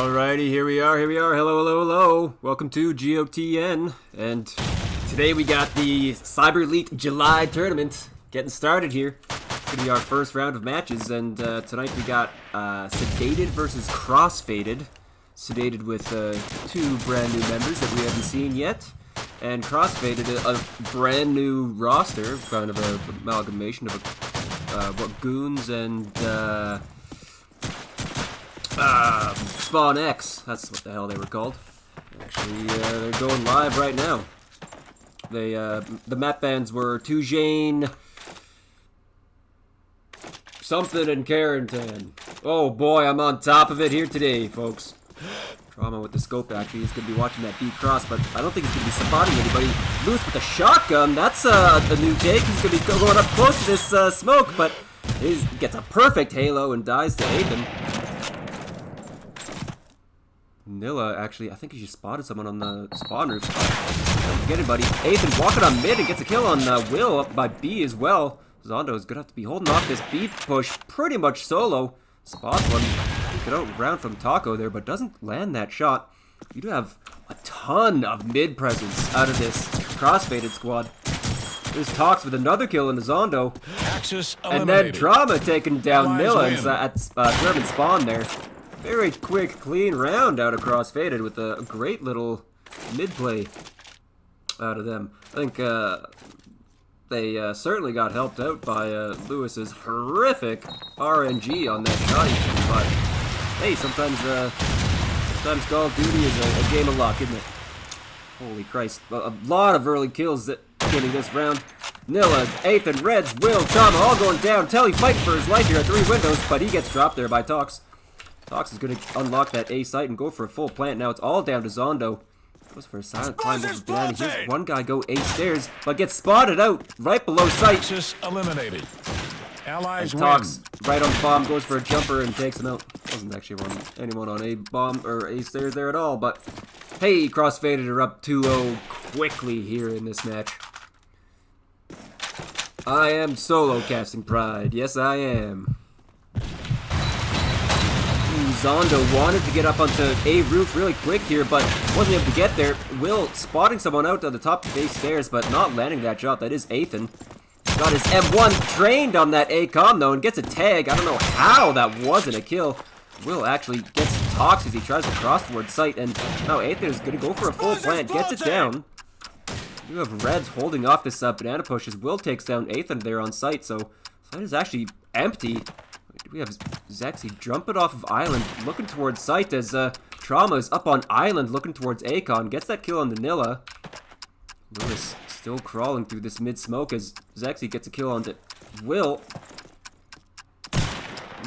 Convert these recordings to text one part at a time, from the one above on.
Alrighty, here we are, hello, hello, hello. Welcome to GOTN, and today we got the Cyberlete July tournament getting started here. It's gonna be our first round of matches, and tonight we got Sedated versus Crossfaded. Sedated with two brand new members that we haven't seen yet, and Crossfaded, a brand new roster, kind of an amalgamation of what Goons and Spawn X, that's what the hell they were called. Actually, they're going live right now. They, the map bans were Tujane, something and Carentan. Oh boy, I'm on top of it here today, folks. Trauma with the scope, actually. He's going to be watching that beat cross, but I don't think he's going to be spotting anybody. Lewis with the shotgun, that's the new take. He's going to be going up close to this smoke, but he gets a perfect halo and dies to Ethan. Nilla, actually, I think he just spotted someone on the spawn roof. Don't get anybody. Ethan walking on mid and gets a kill on Will up by B as well. Zondo is going to have to be holding off this B push pretty much solo. Spots one. Get out round from Taco there, but doesn't land that shot. You do have a ton of mid presence out of this Crossfaded squad. There's Tox with another kill in the Zondo. And then Drama taking down Nilla at German spawn there. Very quick, clean round out of Crossfaded with a great little mid play out of them. I think they certainly got helped out by Lewis's horrific RNG on that shot. But hey, sometimes Call of Duty is a game of luck, isn't it? Holy Christ! A lot of early kills getting this round. Nilla, Ethan, Reds, Will, Trauma all going down. Telly fighting for his life here at 3 windows, but he gets dropped there by Tox. Tox is going to unlock that A site and go for a full plant. Now it's all down to Zondo. Goes for a silent climb over banana. Here's one guy go A stairs, but gets spotted out right below sight. Eliminated. Allies Tox right on the bomb, goes for a jumper and takes him out. Wasn't actually anyone on A bomb or A stairs there at all, but hey, Crossfaded are up 2-0 quickly here in this match. I am solo casting pride. Yes, I am. Zondo wanted to get up onto A roof really quick here, but wasn't able to get there. Will spotting someone out on the top of A stairs, but not landing that shot. That is Ethan. Got his M1 trained on that A com though, and gets a tag. I don't know how that wasn't a kill. Will actually gets Tox as he tries to cross towards sight, and now Ethan is going to go for a full plant. Gets it down. You have Reds holding off this banana push as Will takes down Ethan there on sight, so site is actually empty. We have Zexy jumping off of Island, looking towards site as Trauma is up on Island, looking towards Akon. Gets that kill on the Nilla. Lewis still crawling through this mid-smoke as Zexy gets a kill on the Will.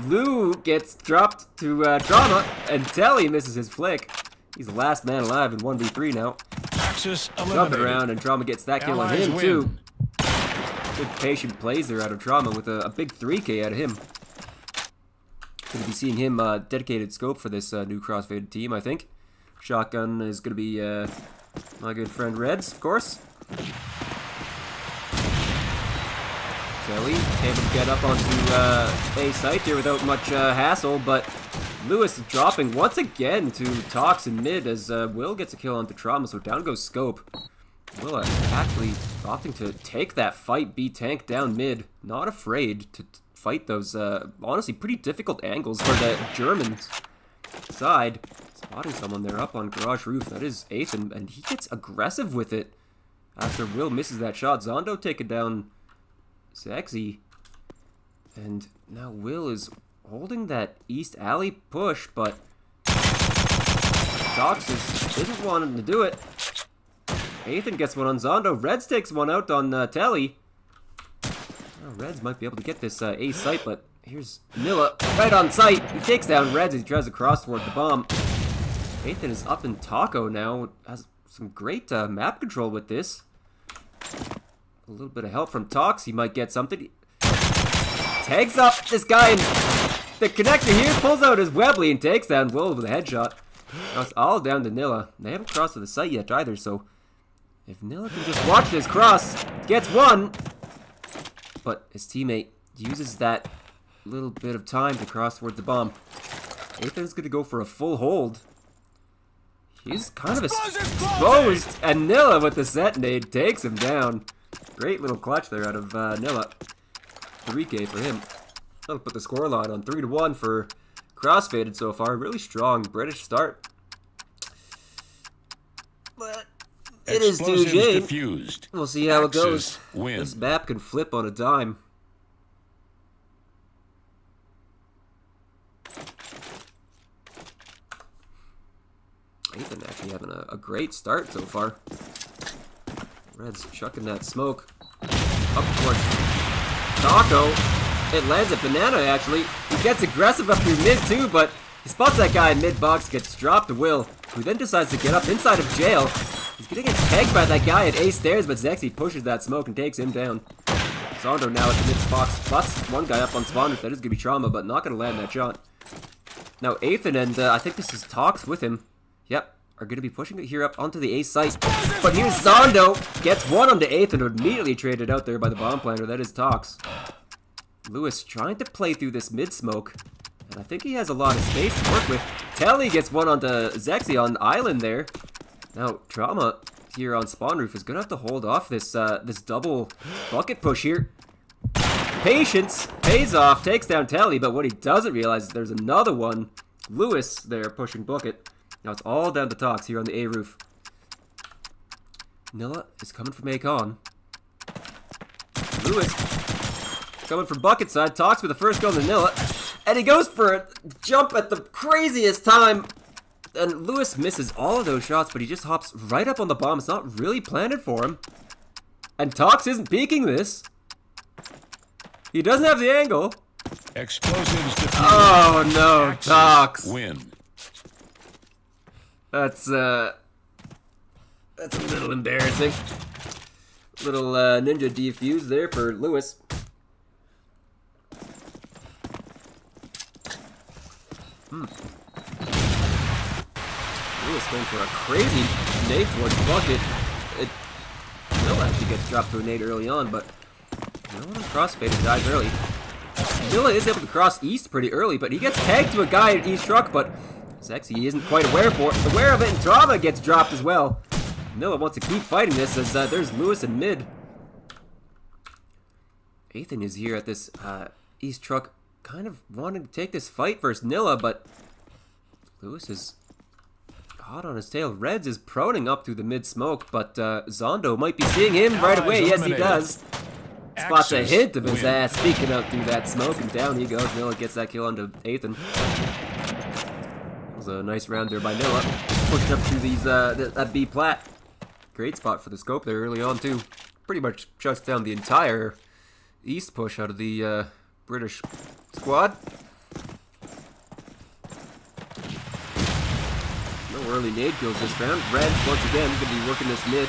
Lou gets dropped to Trauma, and Telly misses his flick. He's the last man alive in 1v3 now. Jumping around, and Trauma gets that kill on him, too. Good patient plays there out of Trauma with a big 3K out of him. Going to be seeing him dedicated scope for this new Crossfaded team, I think. Shotgun is going to be my good friend Reds, of course. Telly able to get up onto A site here without much hassle, but Lewis dropping once again to Tox in mid as Will gets a kill onto Trauma, so down goes scope. Will actually opting to take that fight, be tank down mid, not afraid to fight those, honestly, pretty difficult angles for the German side. Spotting someone there up on garage roof. That is Ethan, and he gets aggressive with it after Will misses that shot. Zondo taking down Sexy. And now Will is holding that East Alley push, but Tox isn't wanting to do it. Ethan gets one on Zondo. Reds takes one out on Telly. Reds might be able to get this A site, but here's Nilla right on site. He takes down Reds as he tries to cross toward the bomb. Ethan is up in Taco now. Has some great map control with this. A little bit of help from Tox. He might get something. Tags up this guy in the connector here. Pulls out his Webley and takes down Will with a headshot. Now it's all down to Nilla. They haven't crossed to the site yet either, so if Nilla can just watch this cross, gets one. But his teammate uses that little bit of time to cross towards the bomb. Ethan's gonna go for a full hold. He's kind of exposed, and Nilla with the Sedated takes him down. Great little clutch there out of Nilla. 3K for him. That'll put the scoreline on 3-1 for Crossfaded so far. Really strong British start. But it is 2J. We'll see how it goes. This map can flip on a dime. Ethan actually having a great start so far. Red's chucking that smoke up towards Taco. It lands at Banana actually. He gets aggressive up through mid too, but he spots that guy in mid box, gets dropped to Will, who then decides to get up inside of jail. He's gonna get pegged by that guy at A stairs, but Zexy pushes that smoke and takes him down. Zondo now at the mid box spots one guy up on spawn. That is gonna be Trauma, but not gonna land that shot. Now Ethan and I think this is Tox with him. Yep, are going to be pushing it here up onto the A site. But here's Zondo. Gets one onto Ethan, immediately traded out there by the bomb planter. That is Tox. Lewis trying to play through this mid smoke. And I think he has a lot of space to work with. Telly gets one onto Zexy on island there. Now, Trauma here on spawn roof is going to have to hold off this this double bucket push here. Patience pays off, takes down Telly, but what he doesn't realize is there's another one. Lewis there pushing bucket. Now it's all down to Tox here on the A roof. Nilla is coming from A-Con. Lewis coming from bucket side. Tox with the first kill to Nilla. And he goes for a jump at the craziest time. And Lewis misses all of those shots, but he just hops right up on the bomb. It's not really planted for him. And Tox isn't peeking this. He doesn't have the angle. Explosives defused. Oh no, Tox. Win. That's a little embarrassing. Little ninja defuse there for Lewis. Lewis going for a crazy nade towards bucket. It still actually gets dropped to a nade early on, but no one crossfaded dies early. Nilla is able to cross east pretty early, but he gets tagged to a guy at east truck, but Zexy isn't quite aware of it, and Drama gets dropped as well. Nilla wants to keep fighting this as there's Lewis in mid. Ethan is here at this east truck, kind of wanting to take this fight versus Nilla, but Lewis is hot on his tail. Reds is proning up through the mid smoke, but Zondo might be seeing him right away. Yes, he does. Spots a hint of his ass peeking out through that smoke, and down he goes. Nilla gets that kill onto Ethan. A nice round there by Nilla, pushing up through these that B plat. Great spot for the scope there early on too. Pretty much shuts down the entire east push out of the British squad. No early nade kills this round. Reds once again gonna be working this mid.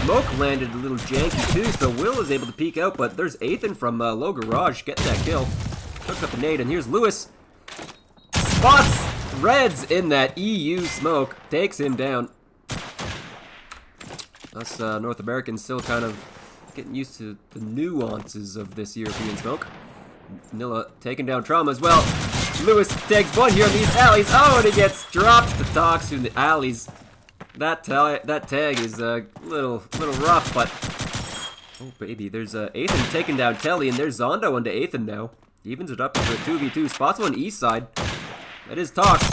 Smoke landed a little janky too, so Will is able to peek out, but there's Ethan from Low Garage getting that kill. Hooks up a nade, and here's Lewis. Spots Reds in that EU smoke. Takes him down. Us North Americans still kind of getting used to the nuances of this European smoke. Nilla taking down Trauma as well. Lewis tags one here in these alleys. Oh, and he gets dropped to Tox in the alleys. That tag is a little rough, but oh baby, there's Ethan taking down Telly, and there's Zondo into Ethan now. Evens it up into a 2v2. Spots one east side. That is Tox.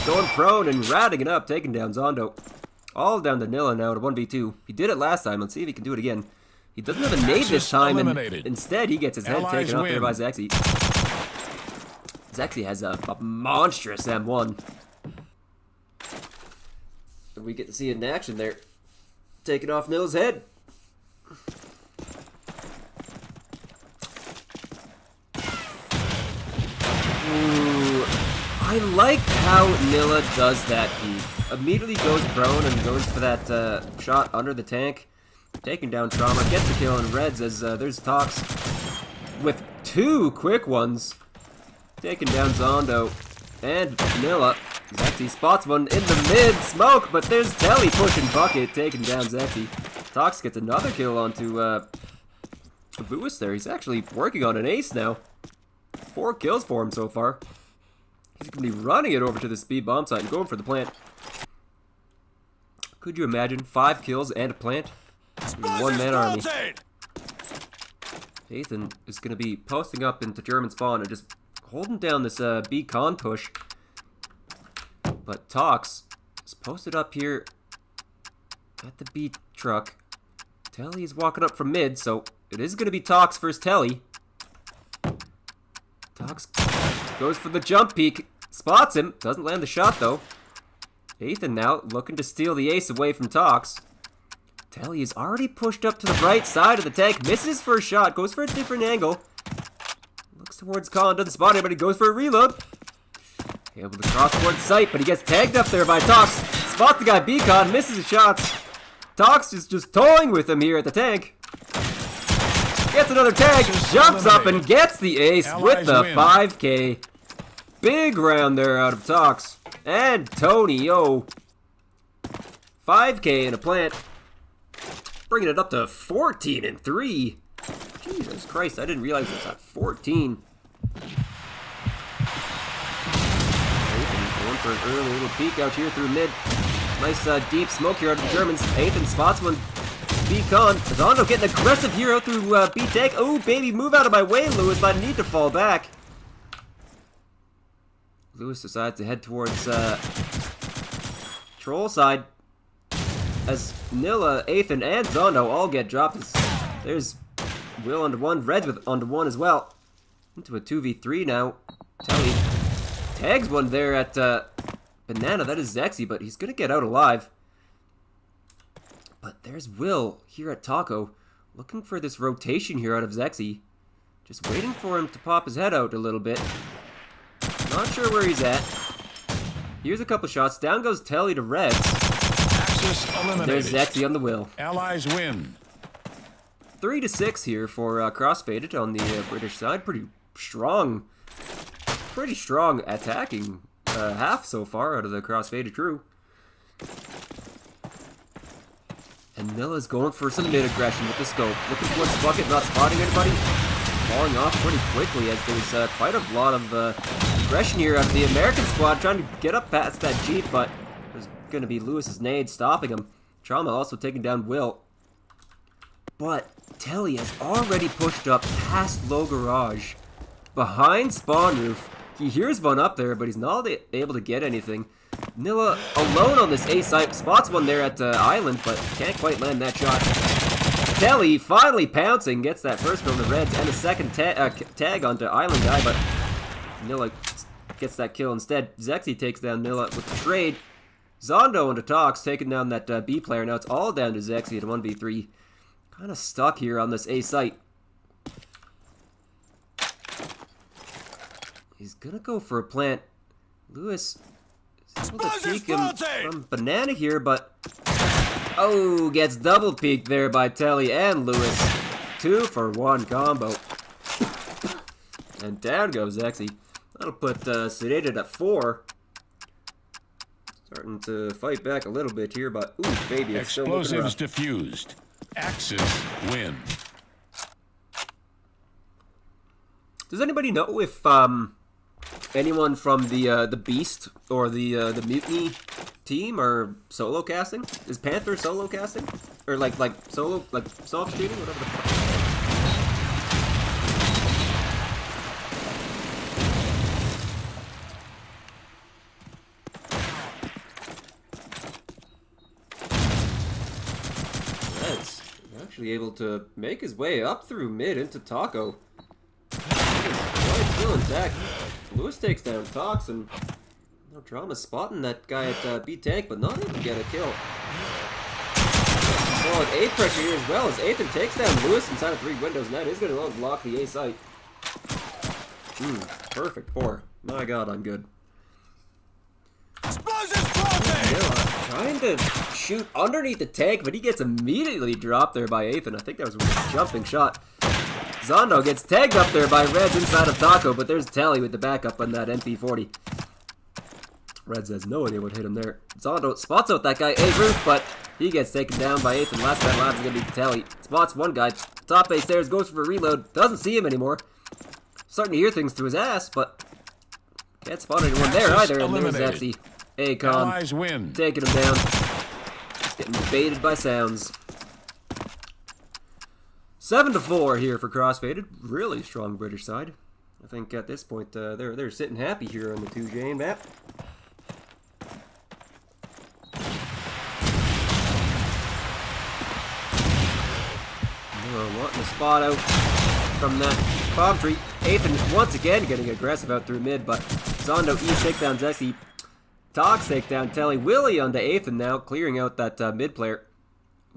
Going prone and ratting it up, taking down Zondo. All down to Nilla now to 1v2. He did it last time. Let's see if he can do it again. He doesn't have a nade this time, and instead he gets his head taken out there by Zexy. Zexy has a monstrous M1. And we get to see it in action there. Taking off Nilla's head. Ooh, I like how Nilla does that. He immediately goes prone and goes for that shot under the tank. Taking down Trauma, gets the kill, and Reds as there's Tox with two quick ones. Taking down Zondo and Nilla. Zexy spots one in the mid smoke, but there's Telly pushing bucket, taking down Zexy. Tox gets another kill onto Lewis there. He's actually working on an ace now. 4 kills for him so far. He's going to be running it over to the speed bomb site and going for the plant. Could you imagine 5 kills and a plant? One-man army. Ethan is going to be posting up into German spawn and just holding down this B con push. But Tox is posted up here at the B truck. Telly is walking up from mid, so it is going to be Tox versus Telly. Tox goes for the jump peek, spots him, doesn't land the shot though. Ethan now looking to steal the ace away from Tox. Telly is already pushed up to the right side of the tank, misses for a shot, goes for a different angle. Looks towards Colin, doesn't spot anybody, goes for a reload. Able to cross towards sight, but he gets tagged up there by Tox. Spots the guy Beacon, misses his shots. Tox is just toying with him here at the tank. Gets another tag, jumps up and gets the ace with the 5K. Big round there out of Tox. And Tony, yo. 5K in a plant. Bringing it up to 14 and 3. Jesus Christ, I didn't realize it was at 14. Going for an early little peek out here through mid. Nice deep smoke here out of the Germans. Ethan spots one. B-Con. Zondo getting aggressive here out through B-Tank. Oh, baby, move out of my way, Lewis. I need to fall back. Lewis decides to head towards Troll side. As Nilla, Ethan, and Zondo all get dropped. There's Will onto one, Reds with onto one as well. Into a 2v3 now. Telly tags one there at Banana. That is Zexy, but he's going to get out alive. But there's Will here at Taco, looking for this rotation here out of Zexy. Just waiting for him to pop his head out a little bit. Not sure where he's at. Here's a couple shots. Down goes Telly to Reds. There's Zexy on the Will. Allies win. 3-6 here for Crossfaded on the British side. Pretty strong attacking half so far out of the Crossfaded crew. And Nilla's going for some mid aggression with the scope. Looking towards the bucket, not spotting anybody. Falling off pretty quickly as there's quite a lot of aggression here out of the American squad trying to get up past that Jeep, but there's going to be Lewis's nade stopping him. Trauma also taking down Will. But Telly has already pushed up past low garage. Behind spawn roof. He hears one up there, but he's not able to get anything. Nilla alone on this A site, spots one there at Island, but can't quite land that shot. Telly finally pouncing, gets that first on the Reds and a second tag onto Island guy, but Nilla gets that kill instead. Zexy takes down Nilla with the trade. Zondo into Tox, taking down that B player. Now it's all down to Zexy at 1v3. Kind of stuck here on this A site. He's gonna go for a plant. Lewis is able to peek him from Banana here, but oh, gets double peeked there by Telly and Lewis. 2 for 1 combo. And down goes Zexy. That'll put Sedated at 4. Starting to fight back a little bit here, but ooh, baby, it's still looking rough. Explosives diffused. Axis win. Does anybody know if anyone from the Beast or the Mutiny team are solo casting? Is Panther solo casting? Or like solo, like soft streaming, whatever the fuck. Red's actually able to make his way up through mid into Taco. Still intact. Lewis takes down Tox, and no drama spotting that guy at B-Tank, but not able to get a kill. Solid A pressure here as well as Ethan takes down Lewis inside of 3 windows, and that is going to unlock the A site. Perfect pour. My god, I'm good. Trying to shoot underneath the tank, but he gets immediately dropped there by Ethan. I think that was a jumping shot. Zondo gets tagged up there by Reds inside of Taco, but there's Telly with the backup on that MP40. Reds has no idea what hit him there. Zondo spots out that guy A roof, but he gets taken down by Ethan. Last man alive is going to be Telly. Spots one guy, top A stairs, goes for a reload, doesn't see him anymore. Starting to hear things through his ass, but can't spot anyone there either. And there's actually Akon Allies win. taking him down. Getting baited by sounds. 7-4 here for Crossfaded. Really strong British side. I think at this point they're sitting happy here on the 2J map. Wanting a spot out from that palm tree. Athan once again getting aggressive out through mid, but Zondo E takedown Zexy. Tox takedown Telly. Willie onto Athan now, clearing out that mid player.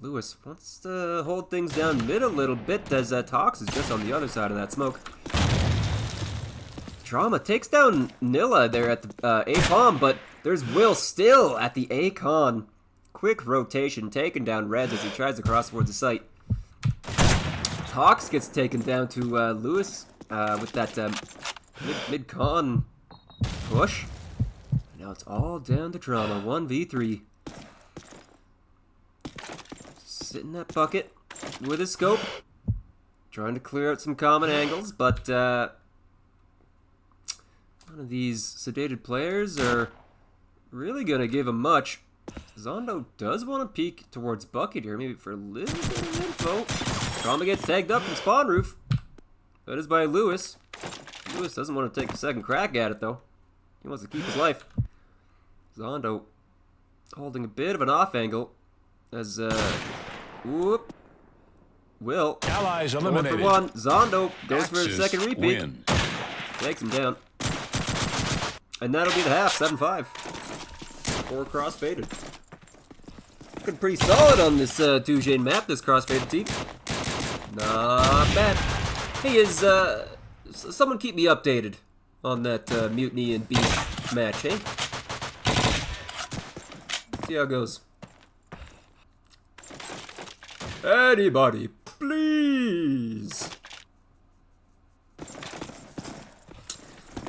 Lewis wants to hold things down mid a little bit as Tox is just on the other side of that smoke. Trauma takes down Nilla there at the A-Palm, but there's Will still at the A-Con. Quick rotation, taking down Reds as he tries to cross towards the site. Tox gets taken down to Lewis with that mid-con push. Now it's all down to Trauma, 1v3. Sit in that bucket with his scope. Trying to clear out some common angles, but none of these sedated players are really going to give him much. Zondo does want to peek towards bucket here, maybe for a little bit of info. Trauma gets tagged up from spawn roof. That is by Lewis. Lewis doesn't want to take a second crack at it, though. He wants to keep his life. Zondo holding a bit of an off angle as, whoop. Will. Allies eliminated. For one. Zondo goes for a Axis second repeat. win. Takes him down. And that'll be the half, 7-5. 4 Crossfaded. Looking pretty solid on this 2J map, this Crossfaded team. Not bad. Hey, is someone keep me updated on that Mutiny and Beef match, hey? See how it goes. Anybody, please.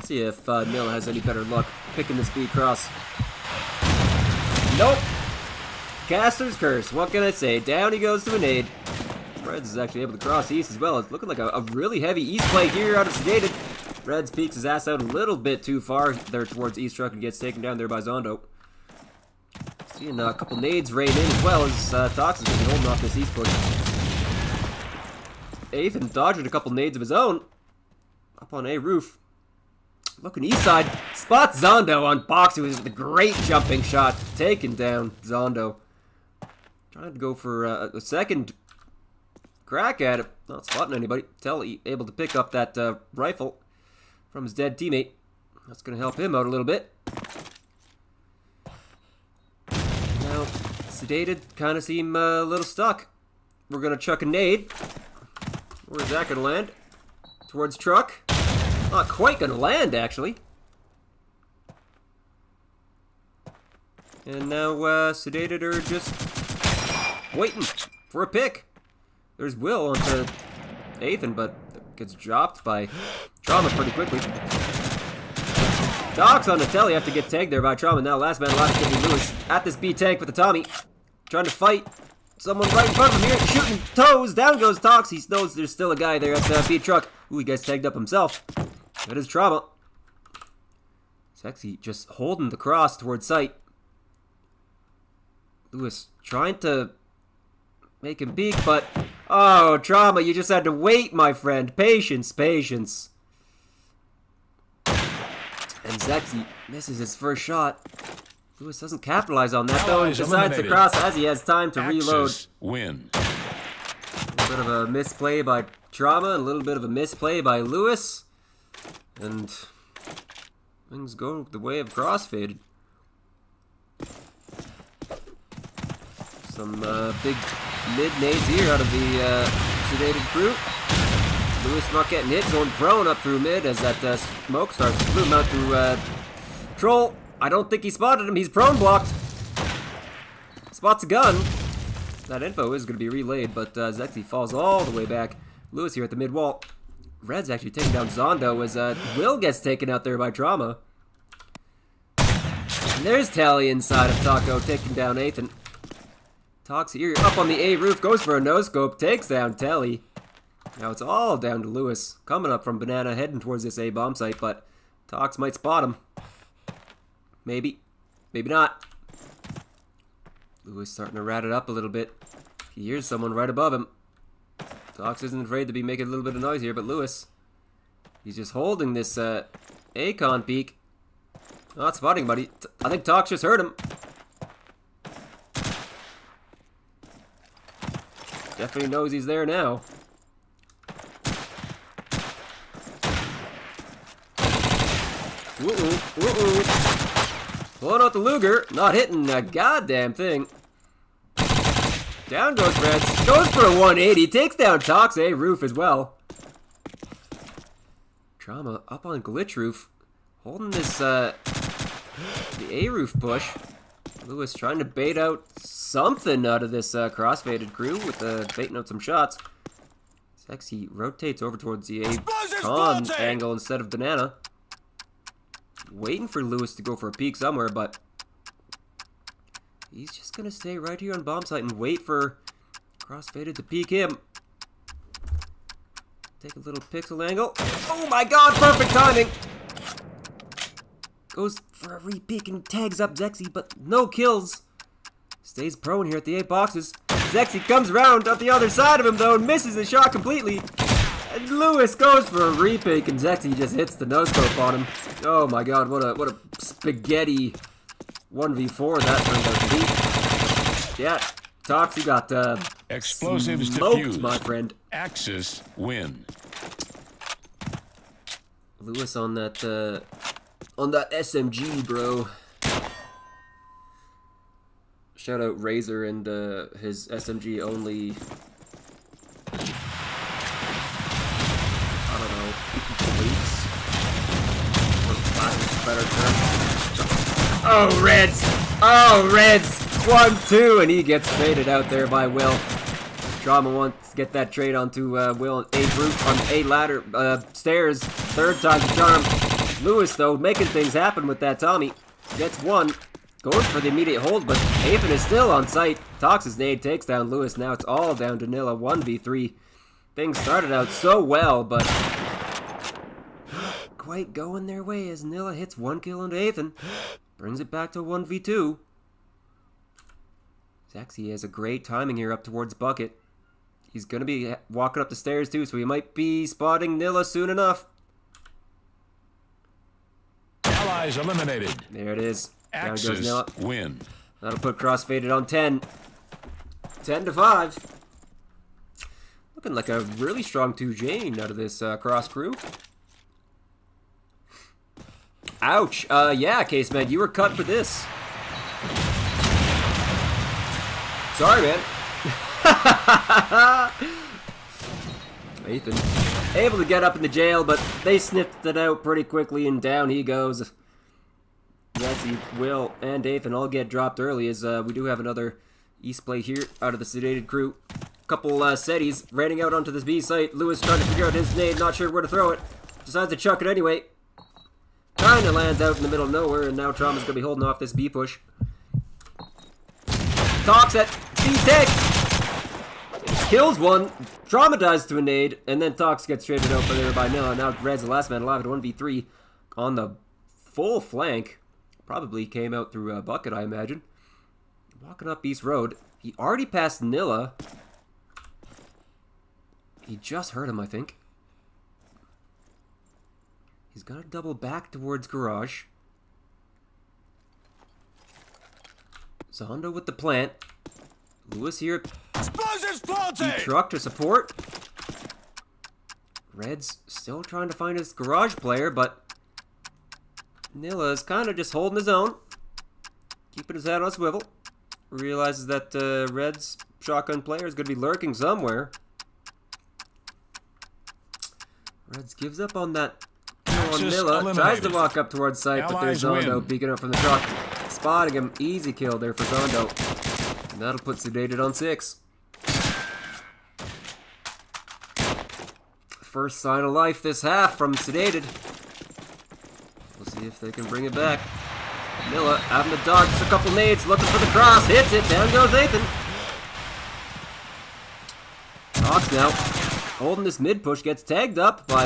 See if Nil has any better luck picking this B cross. Nope. Caster's curse. What can I say? Down he goes to a nade. Reds is actually able to cross east as well. It's looking like a really heavy east play here out of Sedated. Reds peeks his ass out a little bit too far there towards east truck and gets taken down there by Zondo. Seeing a couple nades rain in as well as Tox is going to be holding off this east push. Athan dodging a couple nades of his own. Up on A roof. Looking east side. Spots Zondo on Box, who is with a great jumping shot. Taking down Zondo. Trying to go for a second crack at it. Not spotting anybody. Telly able to pick up that rifle from his dead teammate. That's going to help him out a little bit. Now, Sedated kind of seem a little stuck. We're going to chuck a nade. Where's that going to land? Towards truck. Not quite going to land, actually. And now Sedated are just waiting for a pick. There's Will onto Athan, but gets dropped by Trauma pretty quickly. Docs on the telly have to get tagged there by Trauma. Now last man alive is Lewis at this B tank with the Tommy. Trying to fight someone right in front of him here. Shooting toes. Down goes Tox. He knows there's still a guy there at the B truck. Ooh, he gets tagged up himself. That is Trauma. Sexy just holding the cross towards sight. Lewis trying to make him peek, but oh, Trauma, you just had to wait, my friend. Patience, patience. And Zexy misses his first shot. Lewis doesn't capitalize on that, though, and decides to cross as he has time to reload. Win. A little bit of a misplay by Trauma, and a little bit of a misplay by Lewis. And things go the way of Crossfaded. Some big mid-nades here out of the Sedated crew. Lewis not getting hit, going prone up through mid as that smoke starts to bloom out through Troll. I don't think he spotted him. He's prone blocked. Spots a gun. That info is going to be relayed, but Zexy falls all the way back. Lewis here at the mid wall. Red's actually taking down Zondo as Will gets taken out there by Trauma. And there's Tally inside of Taco taking down Athan. Tox here up on the A roof, goes for a no-scope, takes down Telly. Now it's all down to Lewis. Coming up from Banana, heading towards this A bomb site, but Tox might spot him. Maybe. Maybe not. Lewis starting to rat it up a little bit. He hears someone right above him. Tox isn't afraid to be making a little bit of noise here, but Lewis, he's just holding this A-con peak. Not spotting, buddy. I think Tox just heard him. Definitely knows he's there now. Pulling out the Luger, not hitting a goddamn thing. Down goes Reds. Goes for a 180. Takes down Tox A roof as well. Trauma up on glitch roof. Holding this, the A roof push. Lewis trying to bait out something out of this crossfaded crew with baiting out some shots. Sexy rotates over towards the A-con angle instead of Banana. Waiting for Lewis to go for a peek somewhere, but he's just going to stay right here on bomb site and wait for crossfaded to peek him. Take a little pixel angle. Oh my god, perfect timing! Goes for a re-peek and tags up Zexy, but no kills. Stays prone here at the 8 boxes. Zexy comes around up the other side of him though and misses the shot completely. And Lewis goes for a re-peek and Zexy just hits the no-scope on him. Oh my god, what a spaghetti 1v4 that turned out to be. Yeah, Tox, you got Explosives smoked, defused. my friend. Axis win. Lewis on that SMG, bro. Shout out Razor and his SMG only. I don't know. Beliefs. Better term. Oh, Reds! Oh, Reds! 1-2, and he gets faded out there by Will. Drama wants to get that trade onto Will on A roof, on A ladder, stairs. Third time's the charm. Lewis, though, making things happen with that Tommy. Gets one. Goes for the immediate hold, but Afen is still on site. Tox's nade takes down Lewis. Now it's all down to Nilla. 1v3. Things started out so well, but quite going their way as Nilla hits 1 kill into Afen. Brings it back to 1v2. Zexy has a great timing here up towards Bucket. He's going to be walking up the stairs too, so he might be spotting Nilla soon enough. Allies eliminated. There it is. Down goes Axis Nilla. win. That'll put crossfaded on 10. 10-5. Looking like a really strong 2Jane out of this cross crew. Ouch. Yeah, Caseman, you were cut for this. Sorry, man. Ethan able to get up in the jail, but they sniffed it out pretty quickly, and down he goes. Zexy, Will, and Ethan all get dropped early, as we do have another East play here out of the Sedated crew. Couple Setis running out onto this B site. Lewis trying to figure out his nade, not sure where to throw it. Decides to chuck it anyway. Kinda lands out in the middle of nowhere, and now Trauma's gonna be holding off this B push. Tox at B-Tech! Kills one, Trauma dies to a nade, and then Tox gets traded out for there by Nilla. Now Red's the last man alive at 1v3 on the full flank. Probably came out through a Bucket, I imagine. Walking up East Road. He already passed Nilla. He just heard him, I think. He's got to double back towards Garage. Zondo with the plant. Lewis here. Explosives planted! Truck to support. Red's still trying to find his Garage player, but Nilla is kind of just holding his own. Keeping his head on a swivel. Realizes that Red's shotgun player is going to be lurking somewhere. Reds gives up on that kill on Nilla. Tries to walk up towards site, but there's Zondo peeking up from the truck. Spotting him. Easy kill there for Zondo. And that'll put Sedated on 6. First sign of life this half from Sedated. We'll see if they can bring it back. Nilla having to dodge a couple nades, looking for the cross. Hits it. Down goes Ethan. Tox now. holding this mid push, gets tagged up by,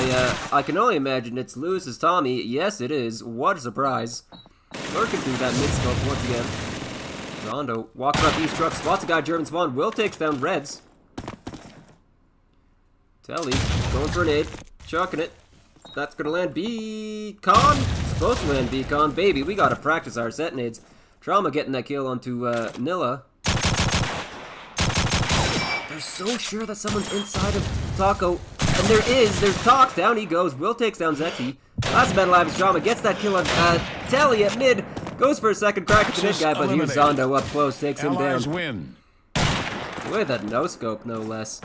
I can only imagine it's Lewis's Tommy. Yes, it is. What a surprise. Lurking through that mid scope once again. Zondo walking up East Truck, spots a guy German spawn. Will takes down Reds. Telly going for an aid, chucking it. That's gonna land Beacon. Supposed to land Beacon. Baby, we gotta practice our set nades. Trauma getting that kill onto Nilla. They're so sure that someone's inside of Taco. And there is. There's Talk. Down he goes. Will takes down Zexy. Last man alive is Trauma. Gets that kill on Telly at mid. Goes for a second crack at the mid guy, but here's Zondo up close. Takes him down. Win. With a no-scope, no less.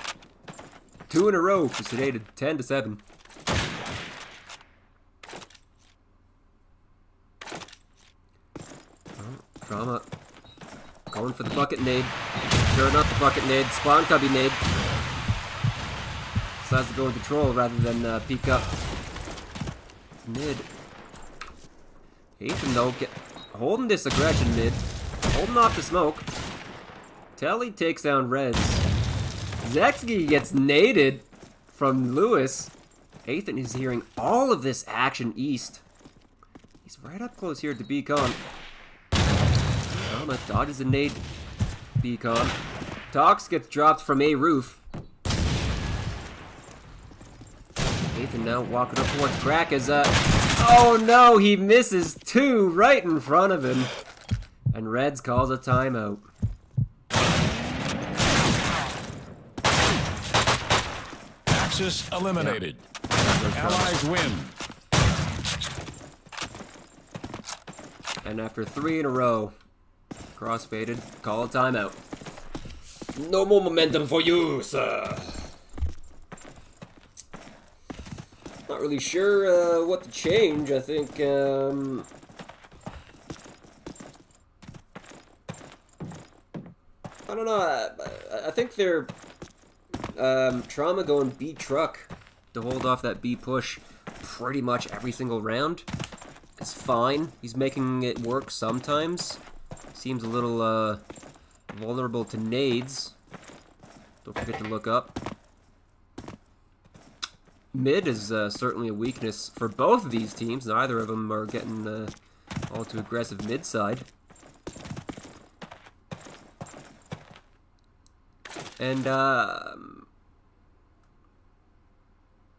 2 in a row for Sedated. 10-7. Trauma going for the bucket nade. Sure, not the bucket nade. Spawn cubby nade. Decides to go in control rather than peek up. Mid. Ethan though, holding this aggression mid. Holding off the smoke. Telly takes down Reds. Zexy gets naded from Lewis. Ethan is hearing all of this action east. He's right up close here to Beacon. Trauma dodges a nade. Beacon. Tox gets dropped from a roof. Ethan now walking up towards Crack as oh no, he misses 2 right in front of him. And Reds calls a timeout. Axis eliminated. Allies win. And after 3 in a row, crossfaded, call a timeout. No more momentum for you, sir. Not really sure what to change. I think I don't know. I think they're Trauma going B truck to hold off that B push pretty much every single round. It's fine. He's making it work sometimes. Seems a little vulnerable to nades. Don't forget to look up. Mid is certainly a weakness for both of these teams. Neither of them are getting all too aggressive mid side. And A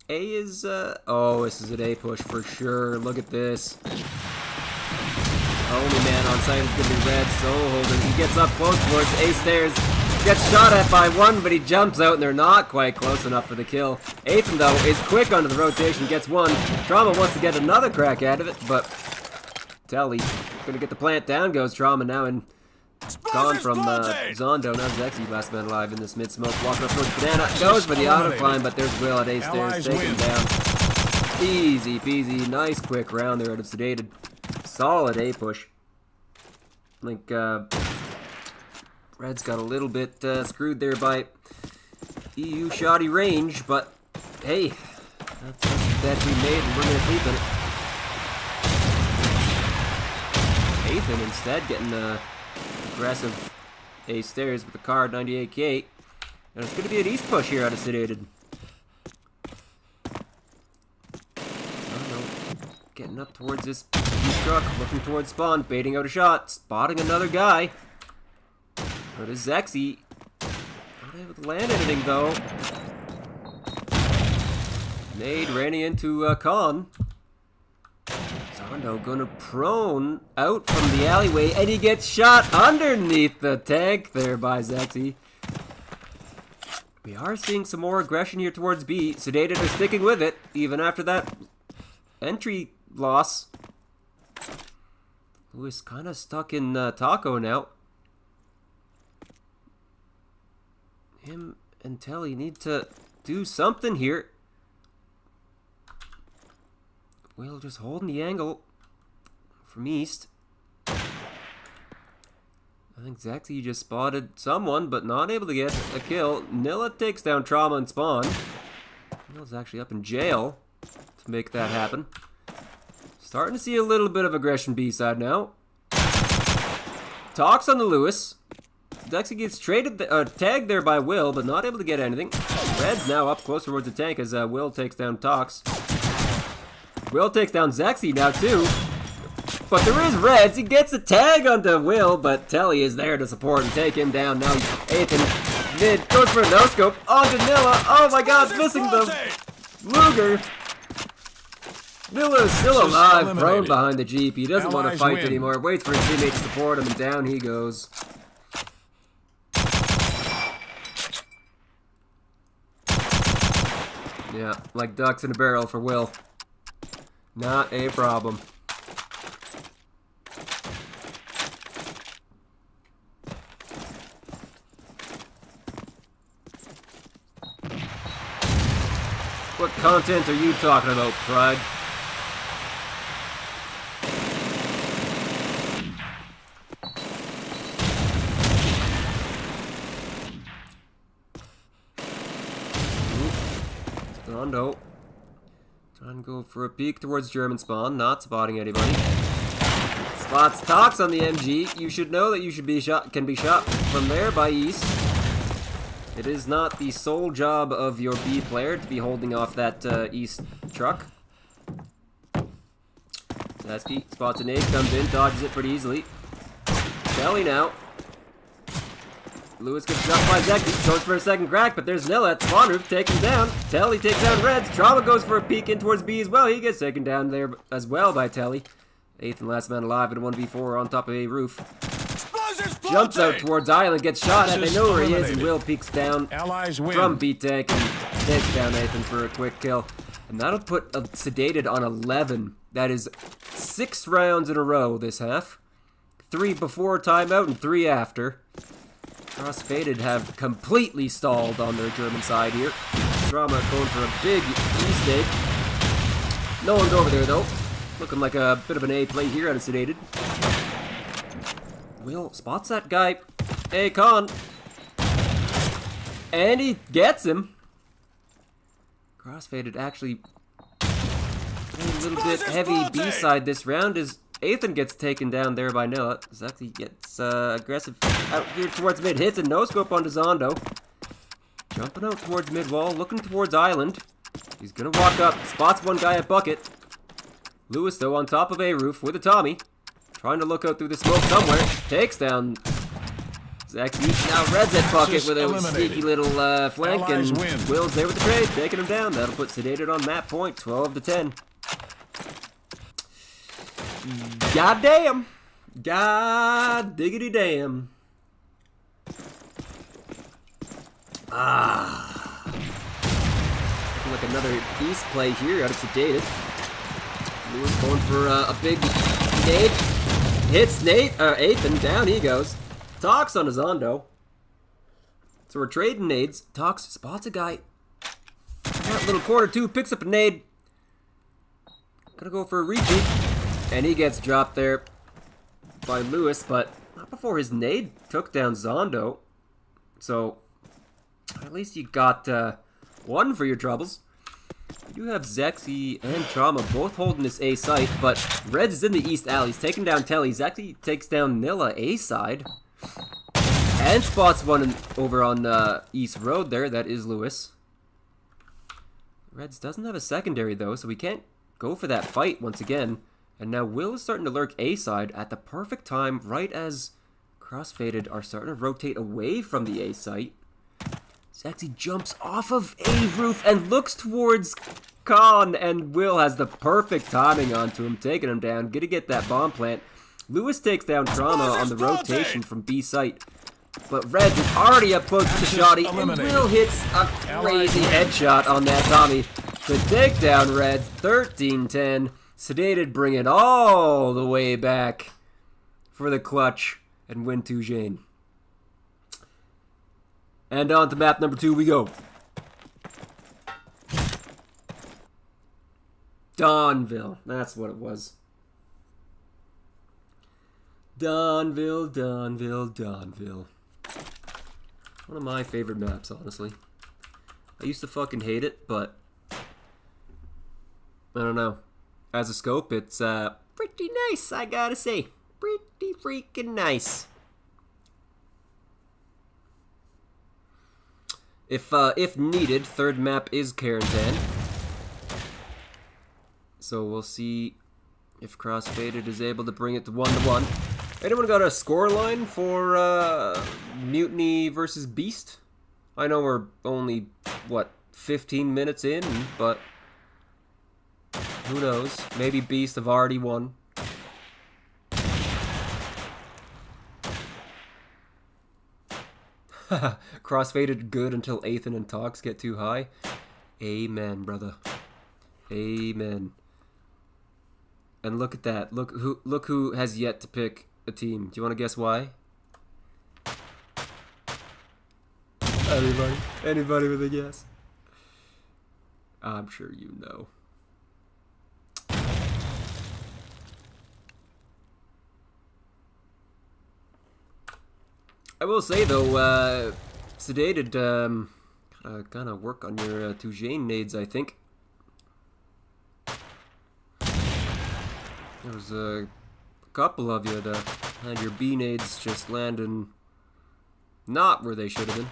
is oh, this is an A push for sure. Look at this. Only man on site is gonna be Red. Solo holding. He gets up close towards A stairs. Gets shot at by one, but he jumps out and they're not quite close enough for the kill. Ethan, though, is quick under the rotation, gets one. Trauma wants to get another crack out of it, but Telly gonna get the plant down, goes Trauma now, and gone from Zondo. Now Zexy, last man alive in this mid-smoke. Walking up towards Banana, goes for the auto climb, but there's Will at A stairs, taking him down. Easy peasy, nice quick round there out of Sedated. Solid A push. I think Red's got a little bit screwed there by EU shoddy range, but hey, that's the bet we made and we're going to sleep in it. Ethan instead getting aggressive A stairs with the card 98k. And it's going to be an east push here out of Sedated. Getting up towards this truck, looking towards spawn, baiting out a shot, spotting another guy. But is Zexy not able to land anything though. Nade ran into Khan. Zondo gonna prone out from the alleyway, and he gets shot underneath the tank there by Zexy. We are seeing some more aggression here towards B. Sedated are sticking with it, even after that entry loss. Who is kind of stuck in Taco now. Him and Telly need to do something here. Will just holding the angle from east. I think Zexy just spotted someone, but not able to get a kill. Nilla takes down Trauma and Spawn. Nilla's actually up in jail to make that happen. Starting to see a little bit of aggression B-side now. Talks on the Lewis. Dexy gets tagged there by Will, but not able to get anything. Red's now up close towards the tank as Will takes down Tox. Will takes down Zexy now too. But there is Reds. He gets a tag onto Will, but Telly is there to support and take him down. Now Ethan mid goes for a no-scope onto Nilla. Oh my god, missing the Luger. Nilla's still alive, prone behind the Jeep. He doesn't want to fight anymore. Waits for his teammates to support him, and down he goes. Yeah, like ducks in a barrel for Will. Not a problem. What content are you talking about, Pride? Rondo. Trying to go for a peek towards German spawn, not spotting anybody. Spots Tox on the MG. You should know that you should be can be shot from there by East. It is not the sole job of your B player to be holding off that East truck. Zasky spots an 8, comes in, dodges it pretty easily. Telly now. Lewis gets shot by Zeki, goes for a second crack, but there's Nilla at spawn roof, take him down. Telly takes down Reds. Trauma goes for a peek in towards B as well. He gets taken down there as well by Telly. 8th and last man alive in a 1v4 on top of a roof. Jumps out towards Island, gets shot at. They know where he is, and Will peeks down from B tank and takes down Nathan for a quick kill. And that'll put Sedated on 11. That is 6 rounds in a row this half. 3 before timeout and 3 after. Crossfaded have completely stalled on their German side here. Drama going for a big East egg. No one's over there though. Looking like a bit of an A play here out of Sedated. Will spots that guy. Hey, Con. And he gets him. Crossfaded actually a little bit heavy B-side this round as Ethan gets taken down there by Nilla. Zexy gets aggressive out here towards mid. Hits a no-scope onto Zondo. Jumping out towards mid-wall, looking towards Island. He's gonna walk up, spots one guy at Bucket. Lewis, though, on top of a roof with a Tommy. Trying to look out through the smoke somewhere. Takes down Zexy. Now Red's at Bucket with a sneaky little flank, and Will's there with the trade, taking him down. That'll put Sedated on that point, 12-10. God damn. God diggity damn. Like another East play here out of Sedated. Lewis going for a big nade. Hits Ethan, down he goes. Tox on his Zondo. So we're trading nades. Tox spots a guy. That little corner 2 picks up a nade. Gonna go for a repeat. And he gets dropped there by Lewis, but not before his nade took down Zondo. So at least you got 1 for your troubles. You have Zexy and Trauma both holding this A site, but Reds is in the East alley. He's taking down Telly. Zexy takes down Nilla A side. And spots one over on East Road there. That is Lewis. Reds doesn't have a secondary though, so we can't go for that fight once again. And now Will is starting to lurk A side at the perfect time, right as Crossfaded are starting to rotate away from the A site. Zexy jumps off of A roof and looks towards Con, and Will has the perfect timing onto him, taking him down. Gonna get that bomb plant. Lewis takes down Trauma on the rotation from B site. But Reds is already up close to the shotty, and Will hits a crazy headshot on that Tommy to take down Reds, 13-10. Sedated bring it all the way back for the clutch and win 2 Jane. And on to map number 2 we go. Donville, that's what it was. Donville, Donville, Donville. One of my favorite maps, honestly. I used to fucking hate it, but I don't know. As a scope, it's pretty nice, I gotta say. Pretty freaking nice. If needed, third map is Carentan. So we'll see if Crossfaded is able to bring it to 1-1. Anyone got a score line for Mutiny versus Beast? I know we're only, what, 15 minutes in, but who knows? Maybe Beast have already won. Crossfaded good until Athan and Tox get too high. Amen, brother. Amen. And look at that. Look who has yet to pick a team. Do you want to guess why? Anybody? Anybody with a guess? I'm sure you know. I will say though, Sedated, gotta work on your Tujane nades, I think. There was a couple of you that had your B nades just landing not where they should have been.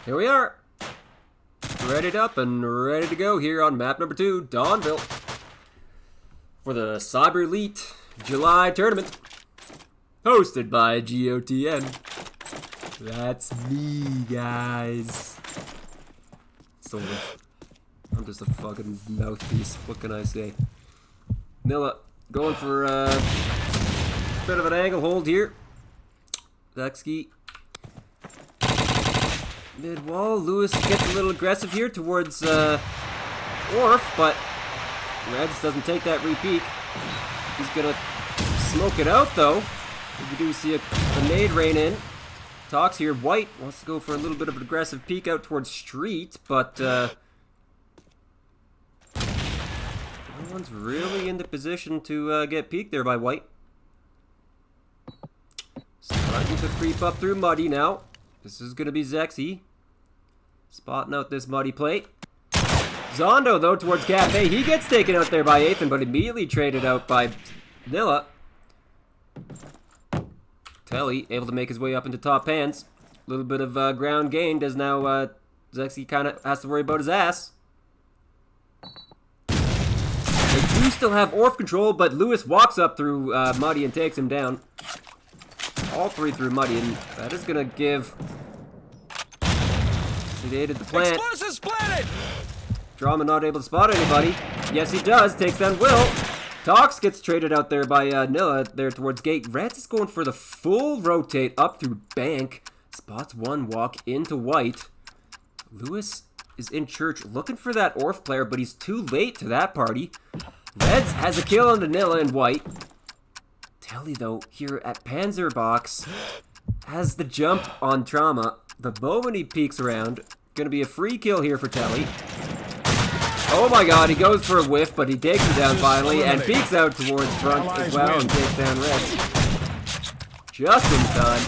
Here we are. Readied up and ready to go here on map number 2, Dawnville. For the Cyberlete July tournament. Hosted by gotn. That's me, guys. Sort of. I'm just a fucking mouthpiece. What can I say? Nilla going for a bit of an angle hold here. Zexki. Mid wall. Lewis gets a little aggressive here towards Orf, but Reds doesn't take that re-peek. He's gonna smoke it out though. We do see a nade rain in. Tox here. White wants to go for a little bit of an aggressive peek out towards Street, but no one's really in the position to get peeked there by White. Starting to creep up through Muddy now. This is going to be Zexy. Spotting out this Muddy plate. Zondo, though, towards Cafe. He gets taken out there by Athan, but immediately traded out by Nilla. Telly, able to make his way up into top hands. A little bit of ground gained as now Zexy kind of has to worry about his ass. They do still have Orf control, but Lewis walks up through Muddy and takes him down. All three through Muddy, and that is going to give Sedated the plant. Explosives planted! Drama not able to spot anybody. Yes, he does. Takes down Will. Tox gets traded out there by Nilla there towards gate. Reds is going for the full rotate up through bank. Spots one walk into White. Lewis is in church looking for that Orf player, but he's too late to that party. Reds has a kill on the Nilla and White. Telly, though, here at Panzer Box has the jump on Trauma. The moment he peeks around, gonna be a free kill here for Telly. Oh my god, he goes for a whiff, but he takes him down finally and peeks out towards front as well and takes down Reds. Just in time.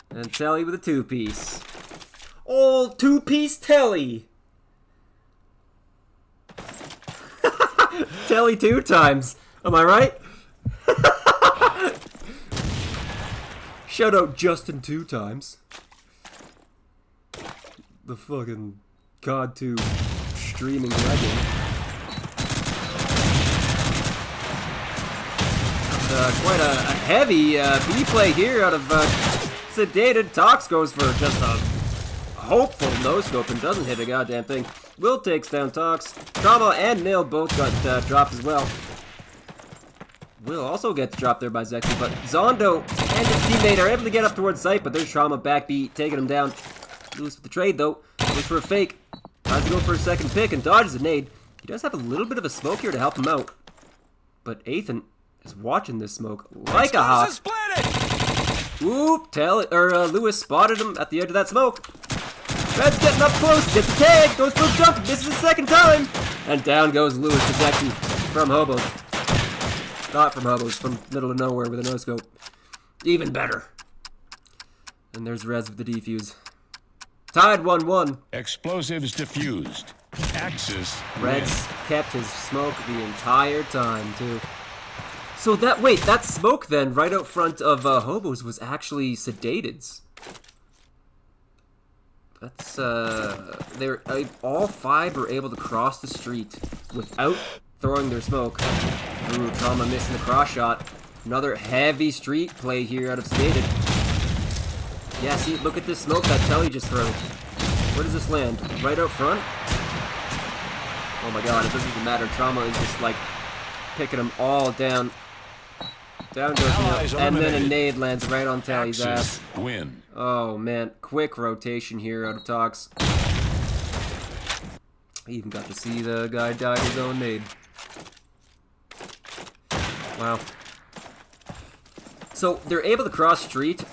And Telly with a two-piece. Old two-piece Telly! Telly 2 times. Am I right? Shout out Justin 2 times. The fucking CoD2 streaming legend. Quite a heavy B play here out of Sedated. Tox goes for just a hopeful no-scope and doesn't hit a goddamn thing. Will takes down Tox. Trauma and Nil both got dropped as well. Will also gets dropped there by Zexy, but Zondo and his teammate are able to get up towards site, but there's Trauma backbeat taking him down. Lewis with the trade though. Looks for a fake. Tries to go for a second pick and dodges a nade. He does have a little bit of a smoke here to help him out. But Athan is watching this smoke like a hawk. Oop, Lewis spotted him at the edge of that smoke. Red's getting up close, gets the tag, goes for a jump, misses the second time. And down goes Lewis to Zexy from Hobos. Not from Hubbles, from middle of nowhere with a no-scope. Even better. And there's Reds with the defuse. Tied 1-1. Explosives diffused. Axis. Reds kept his smoke the entire time, too. So that smoke then, right out front of Hobos, was actually Sedated's. That's, all 5 were able to cross the street without throwing their smoke. Ooh, Trauma missing the cross shot. Another heavy street play here out of Sedated. Yeah, see, look at this smoke that Telly just threw. Where does this land? Right out front? Oh my god, it doesn't even matter. Trauma is just, like, picking them all down. Down goes Neil. And then a nade lands right on Telly's ass. Win. Oh, man. Quick rotation here out of Tox. I even got to see the guy die his own nade. Wow. So, they're able to cross street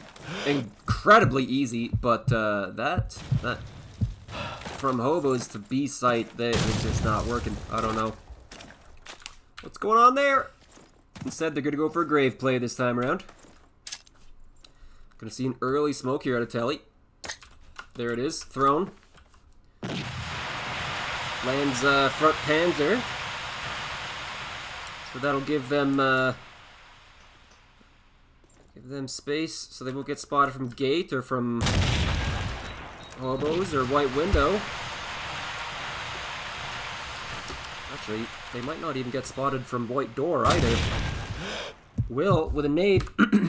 incredibly easy, but that from Hobos to B site, it's just not working. I don't know what's going on there. Instead, they're going to go for a grave play this time around. Gonna see an early smoke here out of Telly. There it is, thrown. Lands front Panzer. So that'll give them space so they won't get spotted from gate or from Hobos or white window. Actually, they might not even get spotted from white door either. Will, with a nade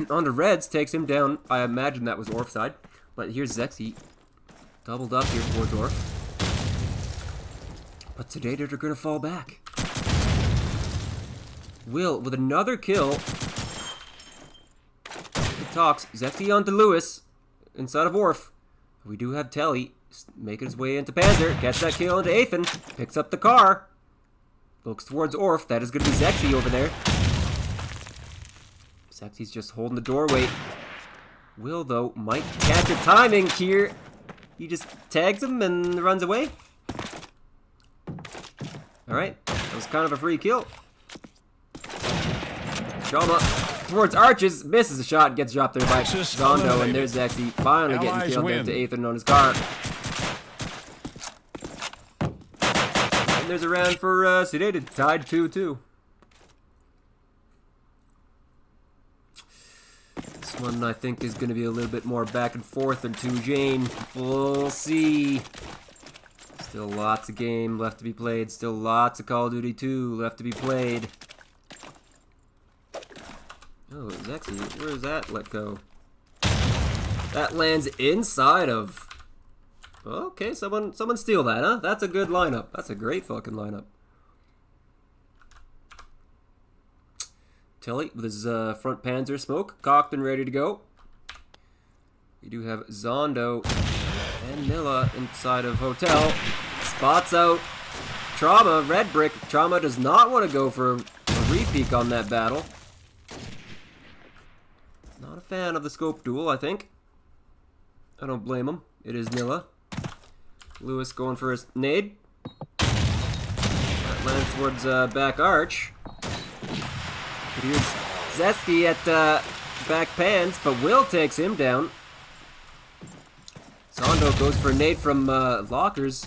on the Reds, takes him down. I imagine that was Orf side. But here's Zexy. Doubled up here towards Orf. But Sedated are going to fall back. Will, with another kill. He talks. Zexy onto Lewis. Inside of Orf. We do have Telly making his way into Panzer. Gets that kill into Athan. Picks up the car. Looks towards Orf. That is going to be Zexy over there. Zexy's just holding the doorway. Will, though, might catch a timing here. He just tags him and runs away. Alright. That was kind of a free kill. Trauma towards Arches. Misses a shot. Gets dropped there by Zondo. And there's Zexy finally getting killed into Athan on his car. And there's a round for Sedated. Tied 2-2. This one, I think, is going to be a little bit more back and forth than 2 Jane. We'll see. Still lots of game left to be played. Still lots of Call of Duty 2 left to be played. Oh, Zexy, where does that let go? That lands inside of... Okay, someone steal that, huh? That's a good lineup. That's a great fucking lineup. Telly with his front Panzer smoke, cocked and ready to go. We do have Zondo and Nilla inside of Hotel. Spots out Trauma, red brick. Trauma does not want to go for a repeat on that battle. Not a fan of the scope duel, I think. I don't blame him. It is Nilla. Lewis going for his nade. That lands towards back arch. But here's Zesky at back pans, but Will takes him down. Zondo goes for a nade from lockers.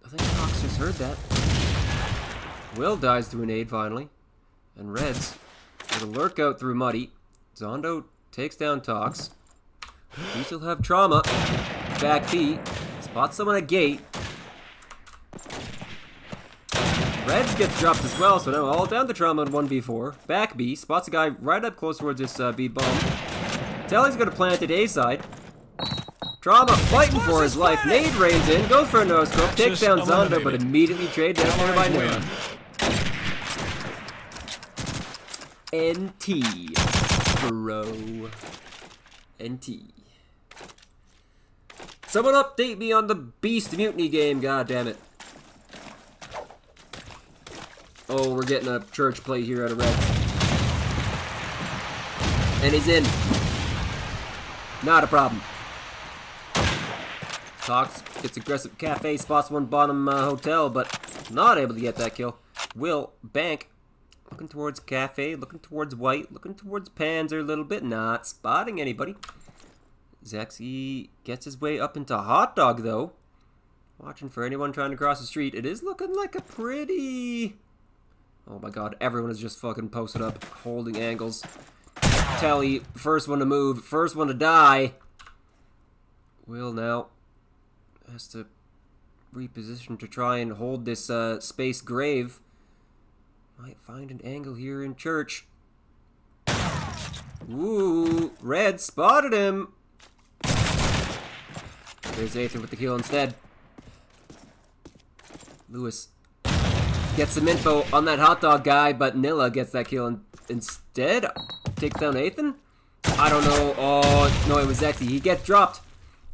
I think Cox just heard that. Will dies to a nade finally. And Reds with a lurk out through Muddy. Zondo takes down Tox. We still have Trauma. Back B. Spots someone at gate. Reds gets dropped as well, so now all down to Trauma in 1v4. Back B. Spots a guy right up close towards this B bomb. Telly's gonna plant it A side. Trauma fighting for his life. Nade rains in, goes for a no-scope, takes down Zondo, but immediately trade down there by Nilla. NT. Bro. NT. Someone update me on the Beast Mutiny game, goddammit. Oh, we're getting a church play here out of Red. And he's in. Not a problem. Tox gets aggressive cafe, spots one bottom hotel, but not able to get that kill. Will, bank. Looking towards cafe, looking towards white, looking towards Panzer a little bit. Not spotting anybody. Zexy gets his way up into hot dog, though. Watching for anyone trying to cross the street. It is looking like a pretty... Oh my god, everyone is just fucking posted up, holding angles. Telly, first one to move, first one to die. Will now has to reposition to try and hold this space grave. Might find an angle here in church. Ooh, Red spotted him. There's Ethan with the kill instead. Lewis gets some info on that hot dog guy, but Nilla gets that kill instead. Takes down Ethan? I don't know. Oh, no, it was Zexy. He gets dropped.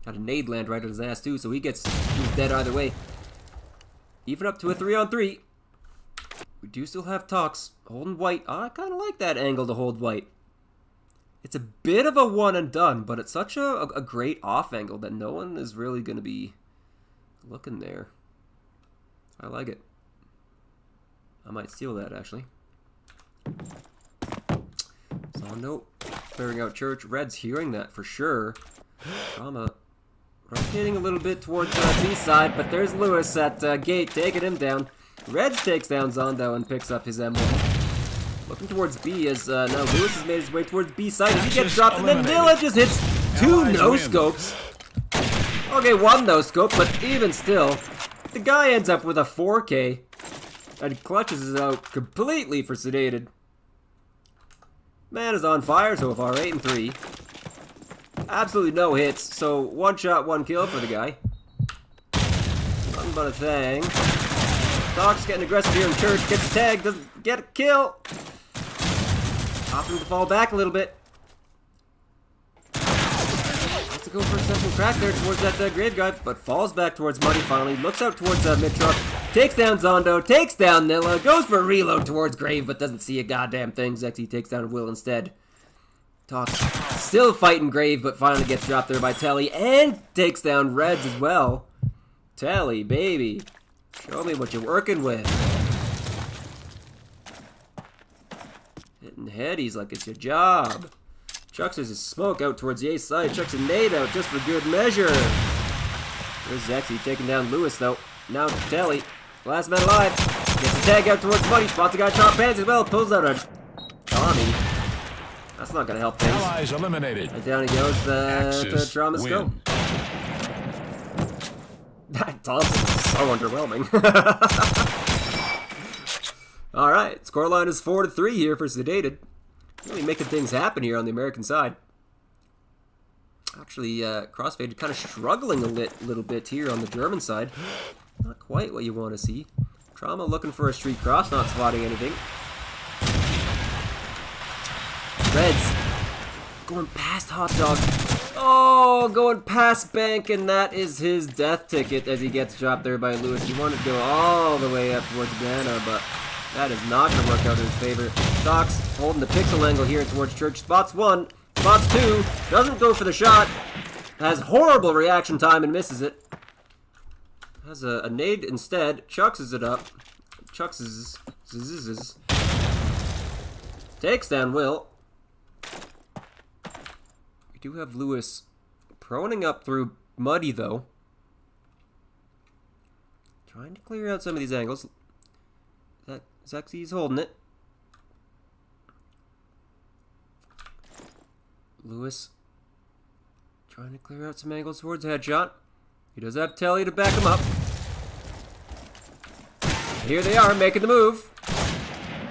Got a nade land right on his ass, too, so he's dead either way. Even up to a 3-on-3. We do still have Tox holding White. I kind of like that angle to hold White. It's a bit of a one and done, but it's such a great off angle that no one is really going to be looking there. I like it. I might steal that, actually. So, no. Clearing out church. Red's hearing that for sure. Trauma rotating a little bit towards the B side, but there's Lewis at gate taking him down. Red takes down Zondo and picks up his emblem. Looking towards B as now Lewis has made his way towards B side as he gets dropped, and then Nilla just hits two no-scopes. Okay, one no-scope, but even still, the guy ends up with a 4K and clutches it out completely for Sedated. Man is on fire so far, 8-3. Absolutely no hits, so one shot, one kill for the guy. Nothing but a thing. Doc's getting aggressive here in church, gets a tag, doesn't get a kill. Opting to fall back a little bit. Has to go for a second crack there towards that grave guy, but falls back towards Muddy finally. Looks out towards mid-truck, takes down Zondo, takes down Nilla, goes for a reload towards grave, but doesn't see a goddamn thing. Zexy takes down Will instead. Tox still fighting grave, but finally gets dropped there by Telly, and takes down Reds as well. Telly, baby. Show me what you're working with. Hitting headies like it's your job. Chucks his smoke out towards the A side. Chucks a nade out just for good measure. There's Zexy taking down Lewis though. Now Telly. Last man alive. Gets a tag out towards Muddy. Spots a guy top pants as well. Pulls out a Tommy. That's not gonna help things. Allies eliminated. And down he goes to Trauma's scope. That Thompson is so underwhelming. Alright, scoreline is 4-3 here for Sedated. Really making things happen here on the American side. Actually, Crossfade kind of struggling a little bit here on the German side. Not quite what you want to see. Trauma looking for a street cross, not spotting anything. Reds going past Hot Dog. Oh, going past Bank, and that is his death ticket as he gets dropped there by Lewis. He wanted to go all the way up towards Banana, but that is not going to work out in his favor. Tox holding the pixel angle here towards Church. Spots one, spots two, doesn't go for the shot. Has horrible reaction time and misses it. Has a nade instead. Chucks it up. Chucks takes down Will. We do have Lewis proning up through Muddy, though. Trying to clear out some of these angles. Zexy's holding it. Lewis trying to clear out some angles towards headshot. He does have Telly to back him up. Here they are, making the move.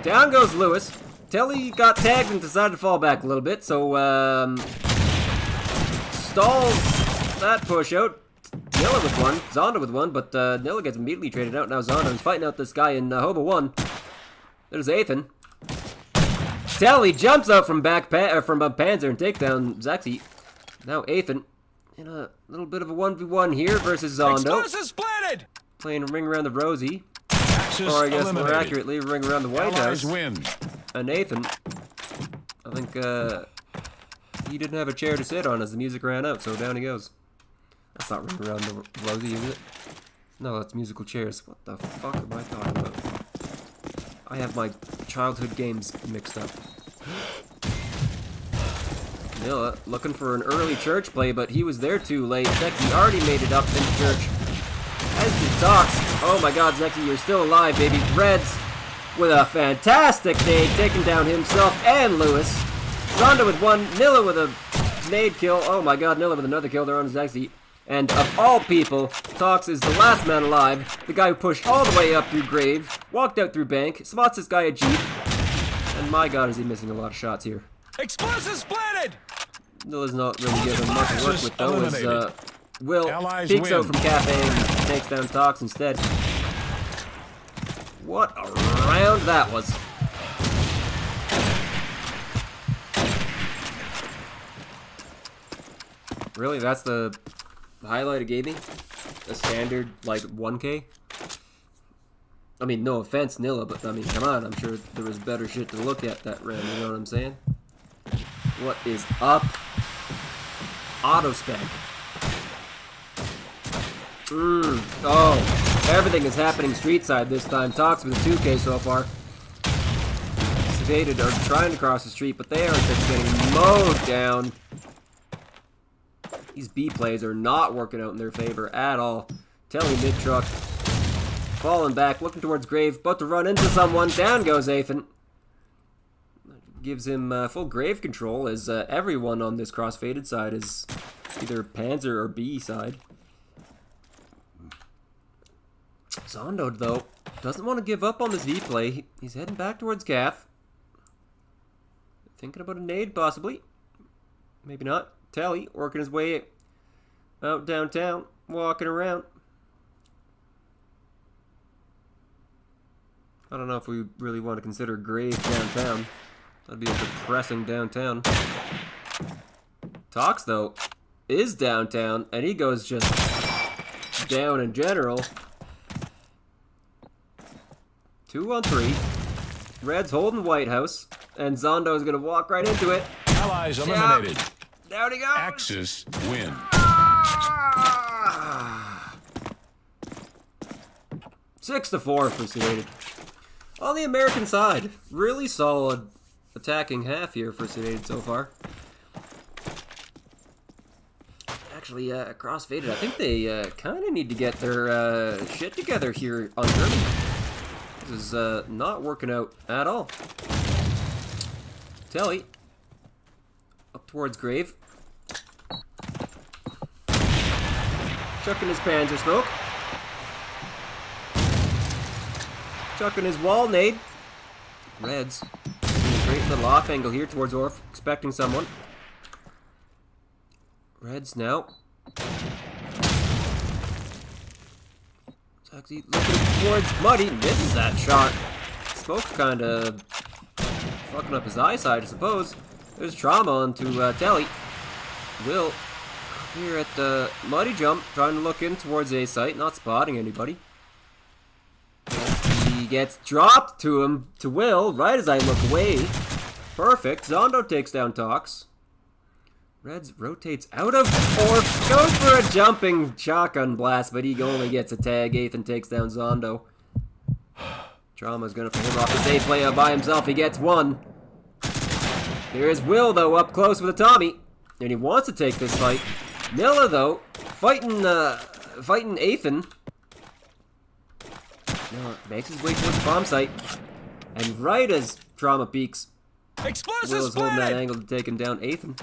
Down goes Lewis. Telly got tagged and decided to fall back a little bit, so stalls that push out. Nilla with one, Zonda with one, but Nilla gets immediately traded out. Now Zonda is fighting out this guy in Hobo 1. There's Ethan. Telly jumps out from Panzer and takes down Zexy. Now Ethan in a little bit of a 1v1 here versus Zondo. Playing ring around the Rosie. Or I guess more accurately, ring around the White House. Win. And Nathan, I think he didn't have a chair to sit on as the music ran out, so down he goes. That's not ring around the Rosie, is it? No, that's musical chairs. What the fuck am I talking about? I have my childhood games mixed up. Nilla looking for an early church play, but he was there too late. Zexy already made it up into church. As did Tox. Oh my god, Zexy, you're still alive, baby. Reds with a fantastic nade, taking down himself and Lewis. Zondo with one, Nilla with a nade kill. Oh my god, Nilla with another kill. They're on Zexy. And of all people, Tox is the last man alive. The guy who pushed all the way up through Grave, walked out through Bank, spots this guy a Jeep. And my god, is he missing a lot of shots here. Explosives planted! Nilla's not really given much to work with though, as Will Allies peeks out win. from Cafe and takes down Tox instead. What a round that was. Really, that's the highlight it gave me? A standard, like, 1K? I mean, no offense, Nilla, but I mean, come on, I'm sure there was better shit to look at that round, you know what I'm saying? What is up? Auto spec. Oh, everything is happening street side this time. Tox with a 2K so far. Sedated are trying to cross the street, but they are just getting mowed down. These B plays are not working out in their favor at all. Telly mid-truck. Falling back, looking towards Grave, about to run into someone. Down goes Athan. Gives him full Grave control, as everyone on this cross-faded side is either Panzer or B side. Zondo, though, doesn't want to give up on this V play. He's heading back towards Calf. Thinking about a nade, possibly. Maybe not. Telly working his way out downtown, walking around. I don't know if we really want to consider Grave downtown. That'd be a depressing downtown. Tox, though, is downtown, and he goes just down in general. 2 on 3. Red's holding White House, and Zondo is going to walk right into it. Allies eliminated. Down he goes. Axis win. 6-4 for Sedated. On the American side, really solid attacking half here for Sedated so far. Actually, cross-faded, I think they kind of need to get their shit together here on Germany. This is not working out at all. Telly. Up towards Grave. Chucking his Panzer smoke. Chucking his wall nade. Reds. Doing a great little off angle here towards Orf. Expecting someone. Reds now. It's actually looking towards Muddy. Misses that shot. Smoke's kind of fucking up his eyesight, I suppose. There's trauma onto Telly. Will here at the Muddy jump, trying to look in towards A site, not spotting anybody. He gets dropped to him, to Will, right as I look away. Perfect. Zondo takes down Tox. Reds rotates out of Orf, goes for a jumping shotgun blast, but he only gets a tag. Athan takes down Zondo. Drama's gonna pull him off his A play by himself. He gets one. Here's Will, though, up close with a Tommy. And he wants to take this fight. Nilla, though, fighting Athan. Nilla makes his way towards the bomb site. And right as Drama peaks, Will is holding that angle to take him down. Athan.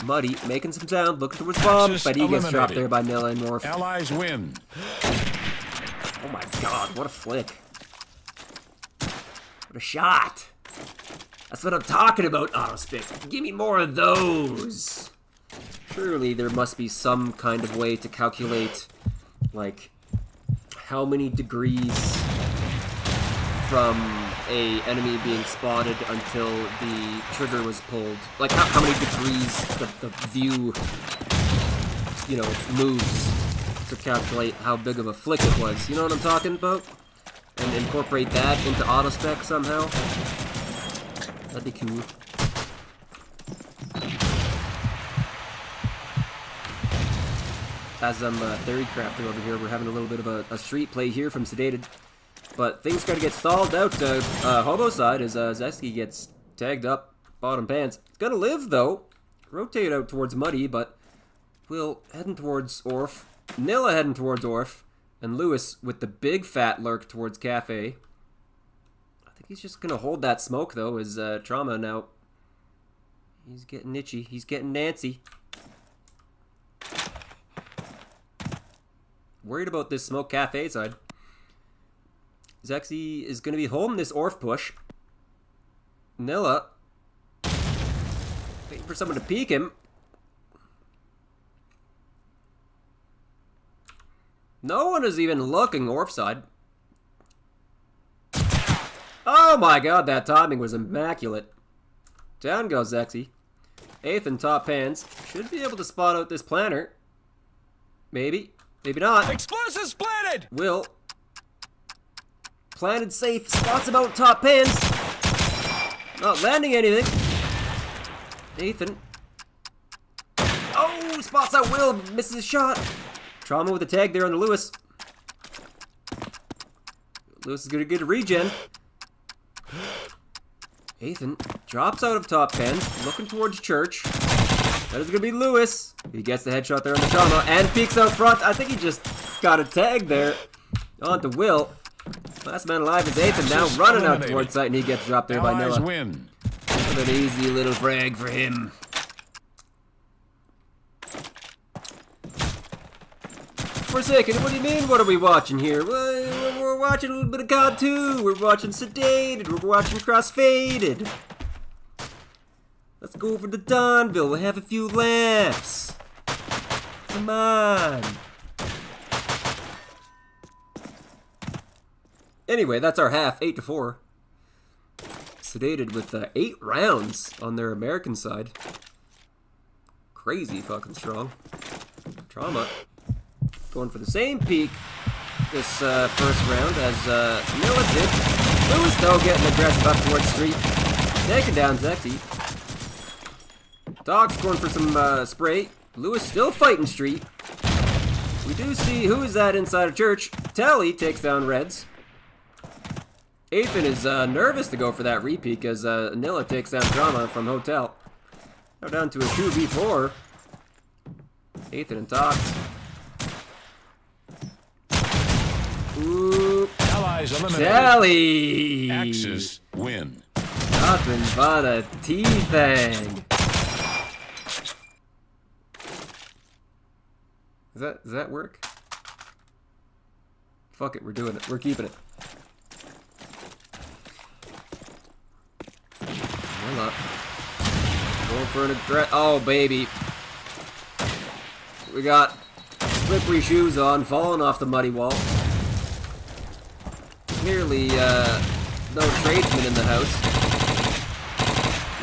Muddy making some sound, looking towards bomb, but he gets dropped there by Nilla and North. Allies win. Oh my god, what a flick. What a shot. That's what I'm talking about, Autospic. Give me more of those. Surely there must be some kind of way to calculate, like, how many degrees from a enemy being spotted until the trigger was pulled. Like, how many degrees the view, you know, moves to calculate how big of a flick it was. You know what I'm talking about? And incorporate that into Autospec somehow. That'd be cool. As I'm Theory Crafter over here, we're having a little bit of a street play here from Sedated. But things gotta get stalled out to Hobo side as Zeski gets tagged up, bottom pants. It's gonna live though. Rotate out towards Muddy, but Will heading towards Orf. Nilla heading towards Orf. And Lewis with the big fat lurk towards Cafe. I think he's just gonna hold that smoke though, as Trauma now. He's getting itchy. He's getting Nancy. Worried about this smoke Cafe side. Zexy is gonna be holding this Orf push. Nilla. Waiting for someone to peek him. No one is even looking Orf side. Oh my god, that timing was immaculate. Down goes Zexy. 8th and top pans. Should be able to spot out this planter. Maybe. Maybe not. Explosives planted! Will. Planted safe. Spots him out top pans. Not landing anything. Nathan. Oh, spots out Will. Misses his shot. Trauma with a tag there on the Lewis. Lewis is gonna get a regen. Ethan drops out of top pen, looking towards church. That is gonna be Lewis. He gets the headshot there on the Trauma and peeks out front. I think he just got a tag there. On to Will. Last man alive is Ethan, now running out towards site, and he gets dropped there by Allies Noah. win. What an easy little frag for him. Forsaken, what do you mean, what are we watching here? We're watching a little bit of CoD2, we're watching Sedated, we're watching Crossfaded. Let's go over to Donville, we'll have a few laughs. Come on. Anyway, that's our half, 8-4. Sedated with 8 rounds on their American side. Crazy fucking strong. Trauma. Going for the same peak this first round as Miller did. Lewis, though, getting aggressive up towards Street. Taking down Zexy. Dog's going for some spray. Lewis still fighting Street. We do see who is that inside of church. Tally takes down Reds. Ethan is nervous to go for that repeat as Nilla takes down Drama from Hotel. Now down to a 2v4. Ethan and Tox. Ooh. Allies eliminated. Tally! Axis win. Nothing but a T-Thang. Does that work? Fuck it, we're doing it. We're keeping it. Up. Going for an address. Oh, baby. We got slippery shoes on, falling off the muddy wall. Clearly, no tradesman in the house.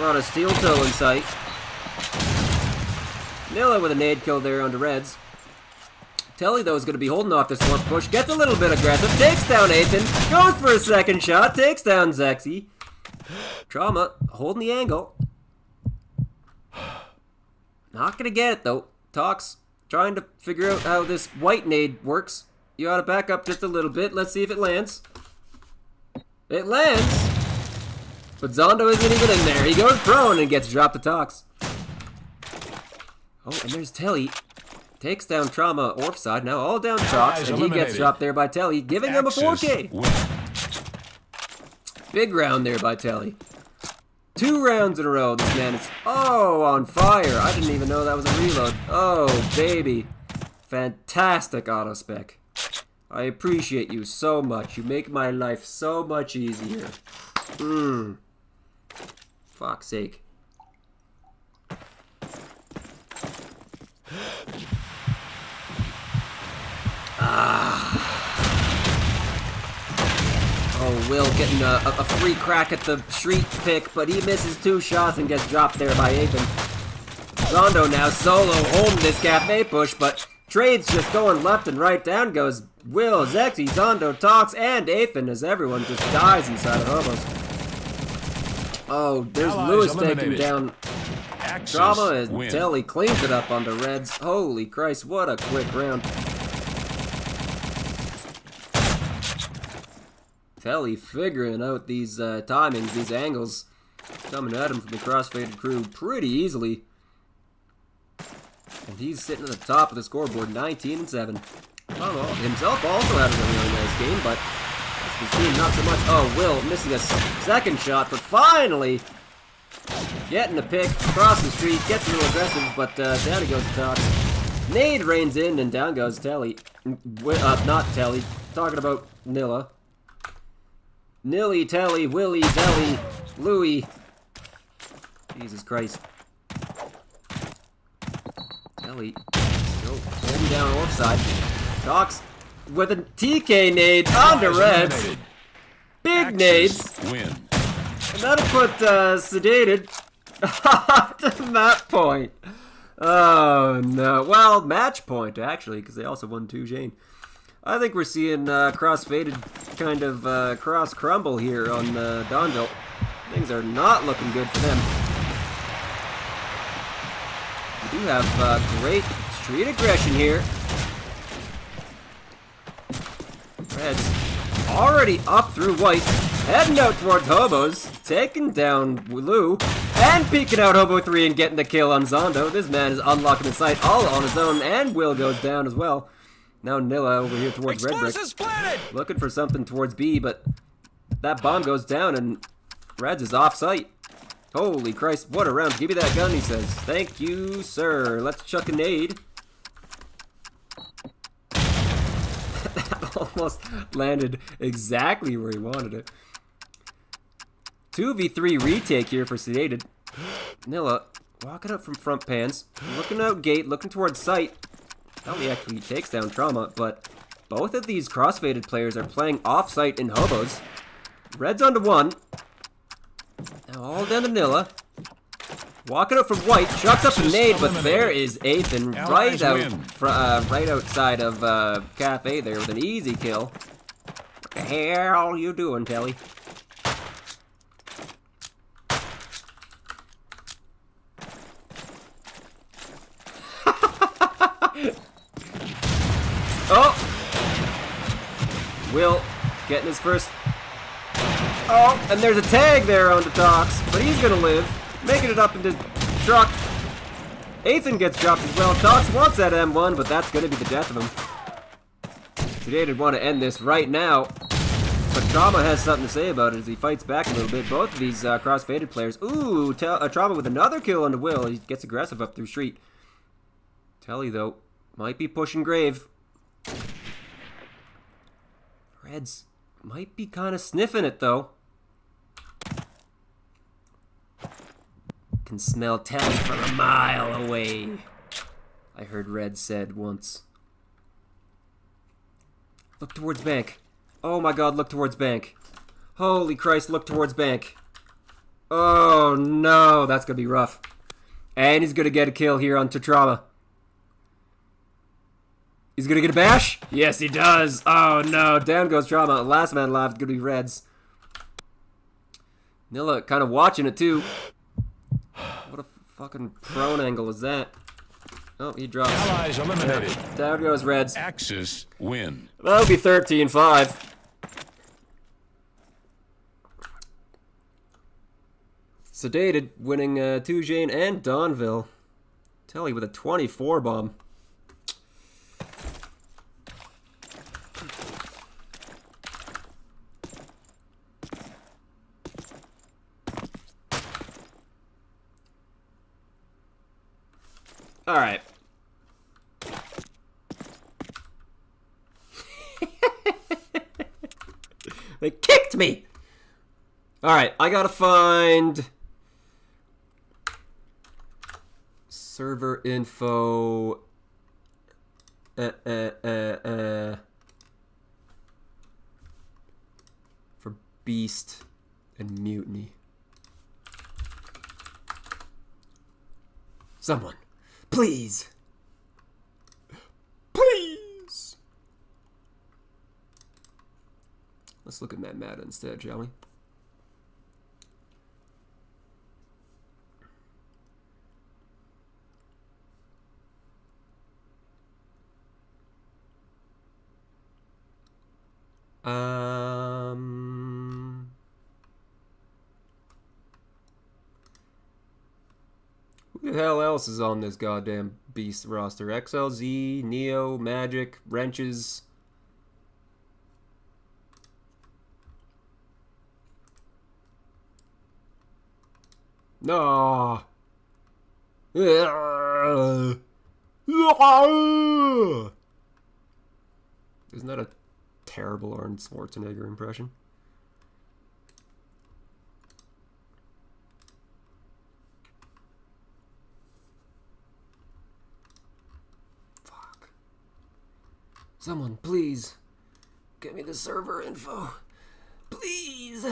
We're on a steel toe in sight. Nilla with a nade kill there onto Reds. Telly, though, is going to be holding off this fourth push. Gets a little bit aggressive. Takes down Ethan. Goes for a second shot. Takes down Zexy. Trauma, holding the angle. Not gonna get it though. Tox, trying to figure out how this white nade works. You ought to back up just a little bit. Let's see if it lands. It lands! But Zondo isn't even in there. He goes prone and gets dropped to Tox. Oh, and there's Telly. Takes down Trauma, Orf side. Now all down Tox, and he gets dropped there by Telly, giving him a 4K. Big round there by Telly. 2 rounds in a row. This man is, on fire. I didn't even know that was a reload. Oh, baby. Fantastic auto spec. I appreciate you so much. You make my life so much easier. Fuck's sake. Oh, Will getting a free crack at the street pick, but he misses 2 shots and gets dropped there by Ethan. Zondo now solo holding this cafe push, but trades just going left and right. Down goes Will, Zexy, Zondo, Tox, and Ethan as everyone just dies inside of Hobos. Oh, there's Lewis taking down Drama and Telly cleans it up onto Reds. Holy Christ, what a quick round. Telly figuring out these timings, these angles, coming at him from the crossfaded crew pretty easily. And he's sitting at the top of the scoreboard, 19-7. Well, himself also had a really nice game, but his team not so much. Oh, Will missing a second shot, but finally getting the pick across the street. Gets a little aggressive, but down he goes to Tox. Nade reigns in, and down goes Telly. Not Telly. Talking about Nilla. Nilly, Telly, Willy, Zelly, Louie. Jesus Christ. Telly. Go holding down north side. Tox with a TK nade onto Reds. Big nades. Win. And that'll put Sedated to map point. Oh no. Well, match point actually, because they also won 2 Jane. I think we're seeing cross-faded kind of cross-crumble here on Donville. Things are not looking good for them. We do have great street aggression here. Reds already up through white, heading out towards Hobos, taking down Lou, and peeking out Hobo 3 and getting the kill on Zondo. This man is unlocking the site all on his own, and Will goes down as well. Now Nilla over here towards Red Brick, looking for something towards B, but that bomb goes down and Reds is off site. Holy Christ, what a round. Give me that gun, he says. Thank you, sir. Let's chuck a nade. That almost landed exactly where he wanted it. 2v3 retake here for Sedated. Nilla walking up from front pans, looking out gate, looking towards site. Telly actually takes down Trauma, but both of these cross-faded players are playing off-site in Hobos. Red's onto 1. Now all down to Nilla. Walking up from white, chucks up a nade, but there is Ethan right outside of Cafe there with an easy kill. What the hell are you doing, Telly? Oh! Will getting his first. Oh, and there's a tag there on the Tox, but he's gonna live, making it up into truck. Ethan gets dropped as well. Tox wants that M1, but that's gonna be the death of him. Sedated want to end this right now, but Trauma has something to say about it as he fights back a little bit. Both of these cross-faded players. Ooh, Trauma with another kill onto Will. He gets aggressive up through street. Telly though might be pushing grave. Reds might be kind of sniffing it, though. Can smell Telly from a mile away. I heard Red said once. Look towards bank. Oh my god, look towards bank. Holy Christ, look towards bank. Oh no, that's gonna be rough. And he's gonna get a kill here on Trauma. He's gonna get a bash? Yes, he does. Oh no, down goes Trauma. Last man alive, gonna be Reds. Nilla kind of watching it too. What a fucking prone angle is that? Oh, he drops. Allies eliminated. Down goes Reds. Axis win. That'll be 13-5. Sedated winning 2 Jane and Donville. Telly with a 24 bomb. All right. They kicked me. All right, I gotta find server info. For Beast and Mutiny. Someone. Please. Please. Let's look at Matt Mata instead, shall we? Who the hell else is on this goddamn Beast roster. XLZ, Neo, Magic, Wrenches. No. Isn't that a terrible Arnold Schwarzenegger impression? Fuck. Someone, please. Get me the server info. Please.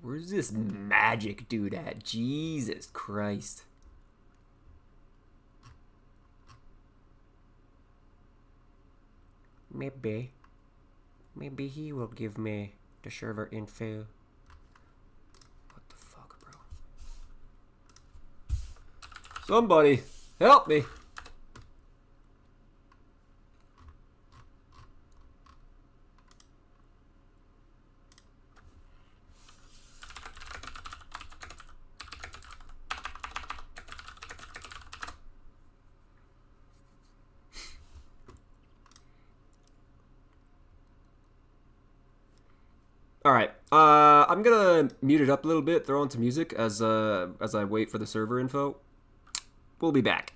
Where's this magic dude at? Jesus Christ. Maybe he will give me the server info. What the fuck, bro? Somebody, help me. All right, I'm gonna mute it up a little bit, throw on some music as I wait for the server info. We'll be back.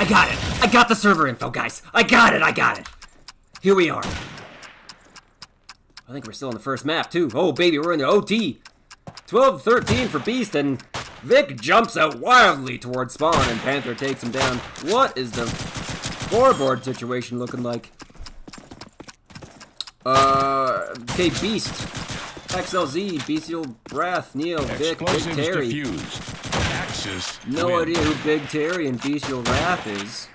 I got it. I got the server info, guys. I got it. Here we are. I think we're still on the first map, too. Oh, baby, we're in the OT. 12-13 for Beast, and Vic jumps out wildly towards Spawn, and Panther takes him down. What is the scoreboard situation looking like? Okay, Beast, XLZ, Bestial Wrath, Neo, Vic, Big Explosives Terry. diffused. Axis. No win. idea who Big Terry and Bestial Wrath is.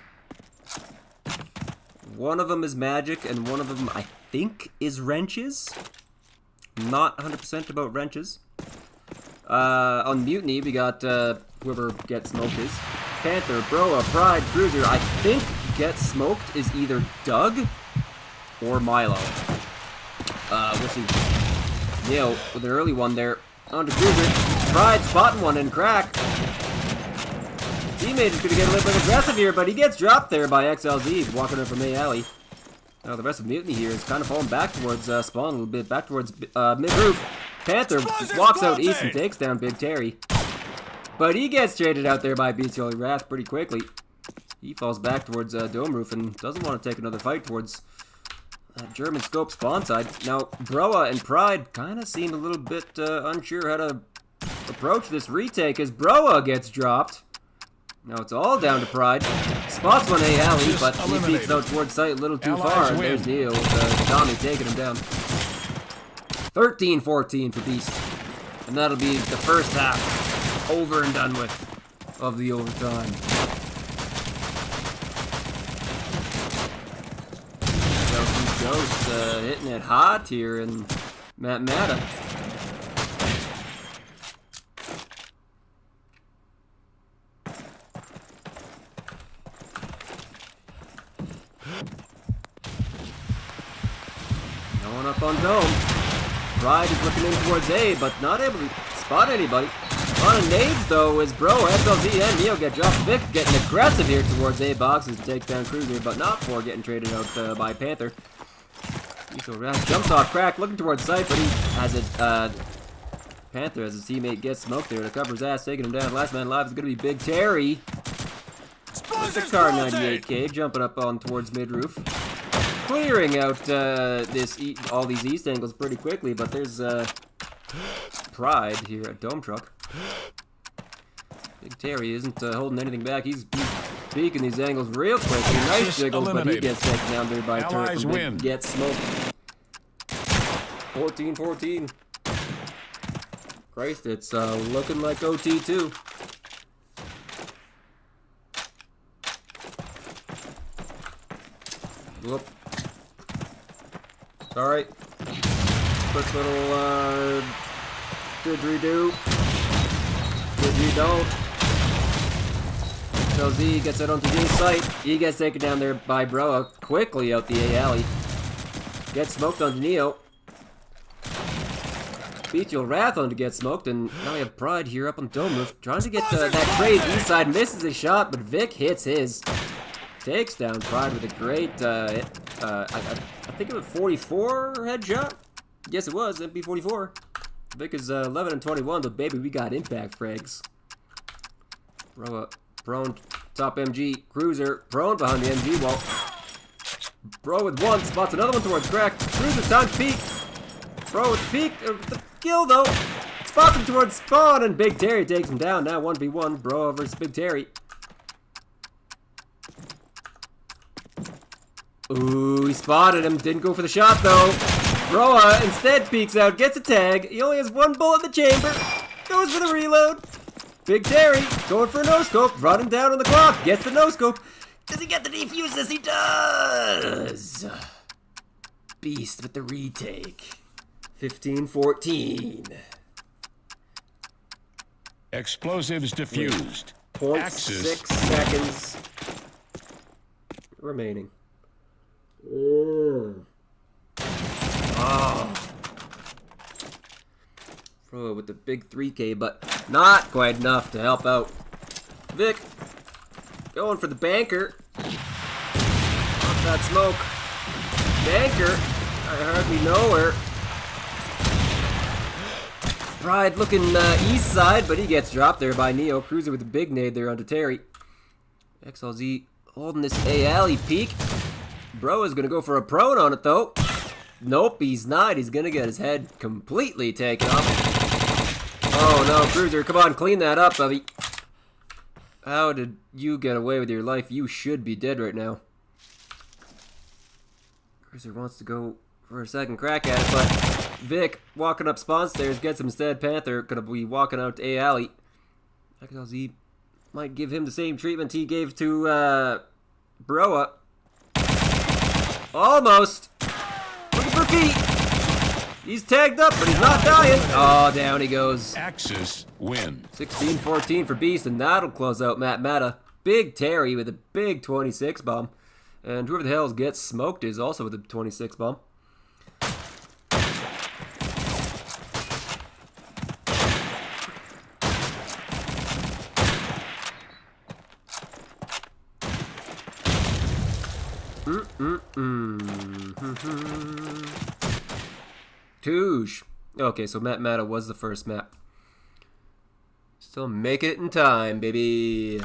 One of them is Magic, and one of them, I think, is Wrenches. Not 100% about Wrenches. On Mutiny, we got whoever Gets Smoked is. Panther, Broa, Pride, Cruiser. I think Get Smoked is either Doug or Milo. We'll see. Neo with an early one there. On to Cruiser. Pride spotting one and crack. Teammate is going to get a little bit aggressive here, but he gets dropped there by XLZ, walking in from A alley. Now the rest of Mutiny here is kind of falling back towards Spawn a little bit, back towards mid-roof. Panther walks out east and takes down Big Terry. But he gets traded out there by Bestial Wrath pretty quickly. He falls back towards Dome Roof and doesn't want to take another fight towards German scope spawn side. Now, Broa and Pride kind of seem a little bit unsure how to approach this retake as Broa gets dropped. Now it's all down to Pride. Spots one A alley, but he peeks out towards sight a little too far. And there's Neo with Tommy taking him down. 13-14 for Beast. And that'll be the first half over and done with of the overtime. Ghost hitting it hot here in Mata. Going up on Dome. Pride is looking in towards A, but not able to spot anybody. On a nades though is Bro, SLZ, and Neo get dropped. Vic getting aggressive here towards A boxes to take down Cruiser, but not for getting traded out by Panther. Jumps off crack, looking towards sight, but he has it. Panther, as his teammate gets smoked there to cover his ass, taking him down. Last man alive is going to be Big Terry. With a car 98K, jumping up on towards mid roof, clearing out all these east angles pretty quickly. But there's Pride here at Dome Truck. Big Terry isn't holding anything back. He's peeking these angles real quick. Nice jiggles, but he gets taken down there by Turf and gets smoked. 14-14. Christ, it's looking like OT2. Whoop. Sorry. Quick little didgeridoo. Didgeridoo. So Z gets it onto G's site. He gets taken down there by Broa quickly out the A alley. Gets smoked onto Neo. Bestial Wrath on to get smoked, and now we have Pride here up on Dome Roof, trying to get that trade east side. Misses his shot, but Vic hits his. Takes down Pride with a great, I think it was 44 headshot. Yes, it was MP44. Vic is 11 and 21, but baby, we got impact frags. Broa prone, top MG, Cruiser prone behind the MG wall. Bro with one, spots another one towards crack. Cruiser's time to peek. Bro with peek, the kill though. Spots him towards Spawn, and Big Terry takes him down. Now 1v1, Bro versus Big Terry. Ooh, he spotted him. Didn't go for the shot though. Broa instead peeks out, gets a tag. He only has one bullet in the chamber. Goes for the reload. Big Terry going for a no-scope, running down on the clock, gets the no-scope. Does he get the defuse? Yes, he does! Beast with the retake. 15-14. Explosives diffused. 0.6 seconds remaining. Oh. Bro with the big 3K, but not quite enough to help out. Vic going for the banker. Off that smoke. Banker. I hardly know her. Pride looking east side, but he gets dropped there by Neo. Cruiser with a big nade there onto Terry. XLZ Holding this A alley peek. Bro is gonna go for a prone on it though. Nope, he's not. He's gonna get his head completely taken off. Oh no, Cruiser, come on, clean that up, Bubby. How did you get away with your life? You should be dead right now. Cruiser wants to go for a second crack at it, but Vic walking up spawn stairs gets him instead. Panther gonna be walking out to A alley. XLZ might give him the same treatment he gave to Broa. Almost. Looking for feet. He's tagged up, but he's not dying. Oh, down he goes. Axis win. 16-14 for Beast, and that'll close out Matt Mata. Big Terry with a big 26 bomb. And whoever the hell gets smoked is also with a 26 bomb. Touche. Okay, so Matt Mata was the first map. Still make it in time, baby.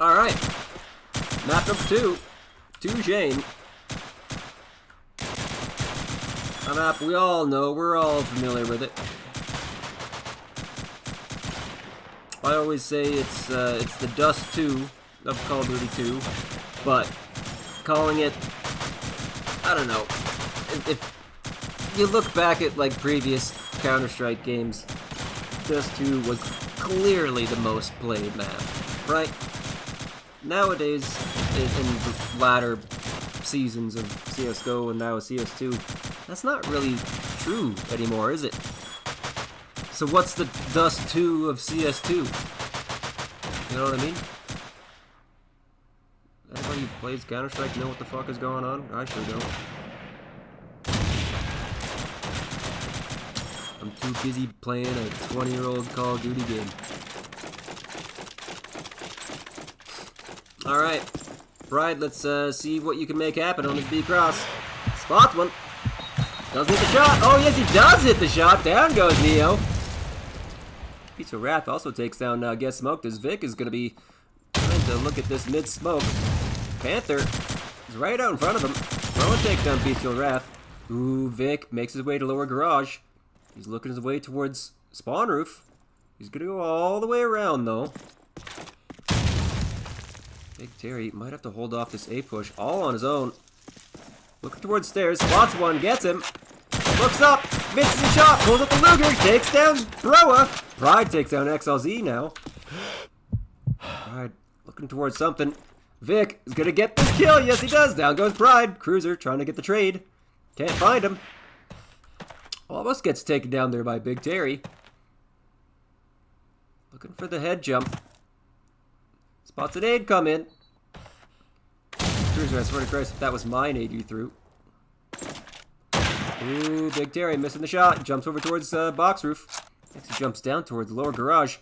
Alright. Map number 2. To Shane. A map we all know. We're all familiar with it. I always say it's the Dust 2 of Call of Duty 2. But calling it... I don't know. If you look back at like previous Counter-Strike games, Dust 2 was clearly the most played map. Right? Nowadays, in the latter seasons of CSGO and now CS2, that's not really true anymore, is it? So what's the Dust 2 of CS2? You know what I mean? Anybody who plays Counter-Strike know what the fuck is going on? I sure don't. I'm too busy playing a 20-year-old Call of Duty game. Alright, Pride, let's see what you can make happen on this B cross. Spots one. Doesn't hit the shot. Oh, yes, he does hit the shot. Down goes Neo. Piece of Wrath also takes down Get Smoked as Vic is going to be trying to look at this mid-smoke. Panther is right out in front of him. Throwing takes down Bestial Wrath. Ooh, Vic makes his way to lower garage. He's looking his way towards spawn roof. He's going to go all the way around, though. Big Terry might have to hold off this A push all on his own. Looking towards stairs, spots one, gets him. Looks up, misses the shot, pulls up the Luger, takes down Broa. Pride takes down XLZ now. Pride looking towards something. Vic is gonna get this kill, yes he does. Down goes Pride. Cruiser trying to get the trade. Can't find him. Almost gets taken down there by Big Terry. Looking for the head jump. Spots an aid come in. Cruiser, I swear to Christ, if that was my nade you threw. Ooh, Big Terry missing the shot. Jumps over towards box roof. Next he jumps down towards lower garage.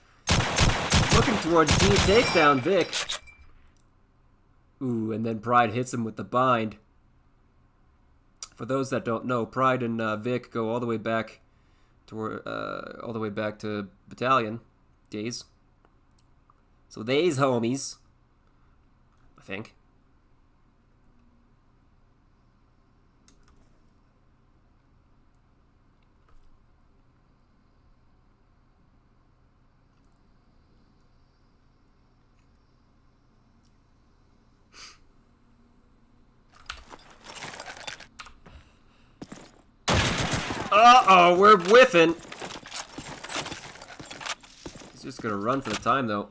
Looking towards D, takes down Vic. Ooh, and then Pride hits him with the bind. For those that don't know, Pride and Vic go all the way back to Battalion days. So they's homies, I think. Uh-oh, we're whiffing. He's just gonna run for the time, though.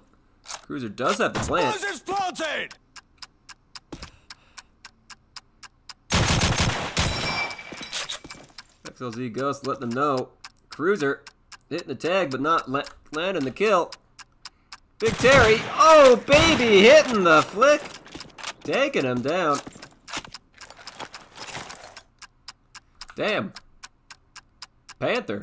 Cruiser does have the plant. Planted! XLZ Ghost letting them know. Cruiser hitting the tag, but not landing the kill. Big Terry, oh baby, hitting the flick. Taking him down. Damn. Panther.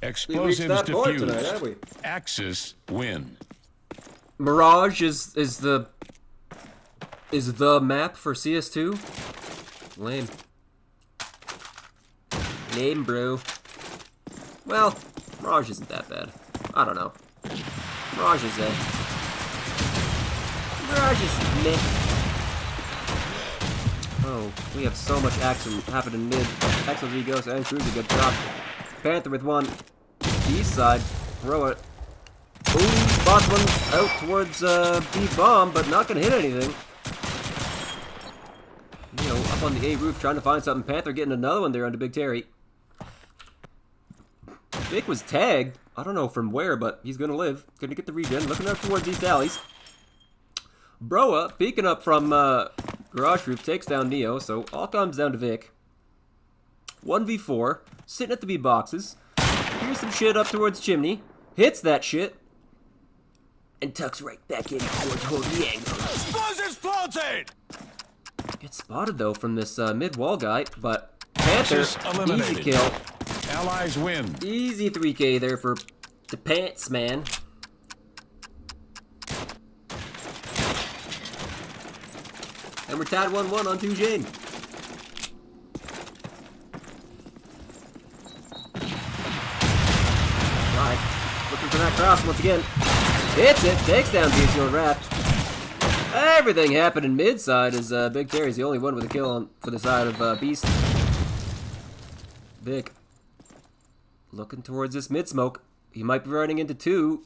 Explosives point tonight, diffused. haven't we? Axis win. Mirage is the map for CS2. Lame. Lame, bro. Well, Mirage isn't that bad. I don't know. Mirage is meh. Oh, we have so much action happening mid. XLG goes and Cruiser good drop. Panther with one. East side. Throw it. Ooh, spots one out towards B bomb, but not gonna hit anything. You know, up on the A roof trying to find something. Panther getting another one there onto Big Terry. Vic was tagged. I don't know from where, but he's gonna live. Gonna get the regen. Looking up towards East Alleys. Broa peeking up from garage roof takes down Neo, so all comes down to Vic. 1v4, sitting at the B boxes. Here's some shit up towards Chimney. Hits that shit. And tucks right back in towards holding the angle. Explosives planted! Gets spotted though from this mid wall guy, but Panther, easy kill. Allies win. Easy 3K there for the pants man. And we're tied 1-1 on 2 Jane. Right. Looking for that cross once again. Hits it, takes down Beastfield Raft. Everything happening mid side is Big Terry's the only one with a kill for the side of Beast. Vic. Looking towards this mid smoke. He might be running into two.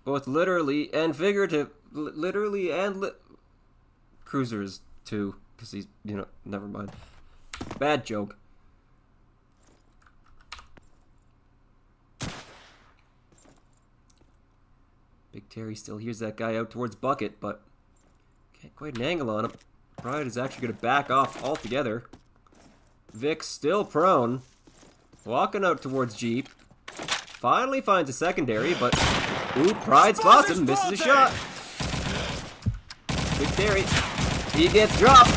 Both literally and figurative. Literally and Cruiser's two. Because he's, you know, never mind. Bad joke. Big Terry still hears that guy out towards Bucket, but can't quite an angle on him. Pride is actually going to back off altogether. Vic still prone. Walking out towards Jeep. Finally finds a secondary, but ooh, Pride spots him, misses a shot. Big Terry, he gets dropped.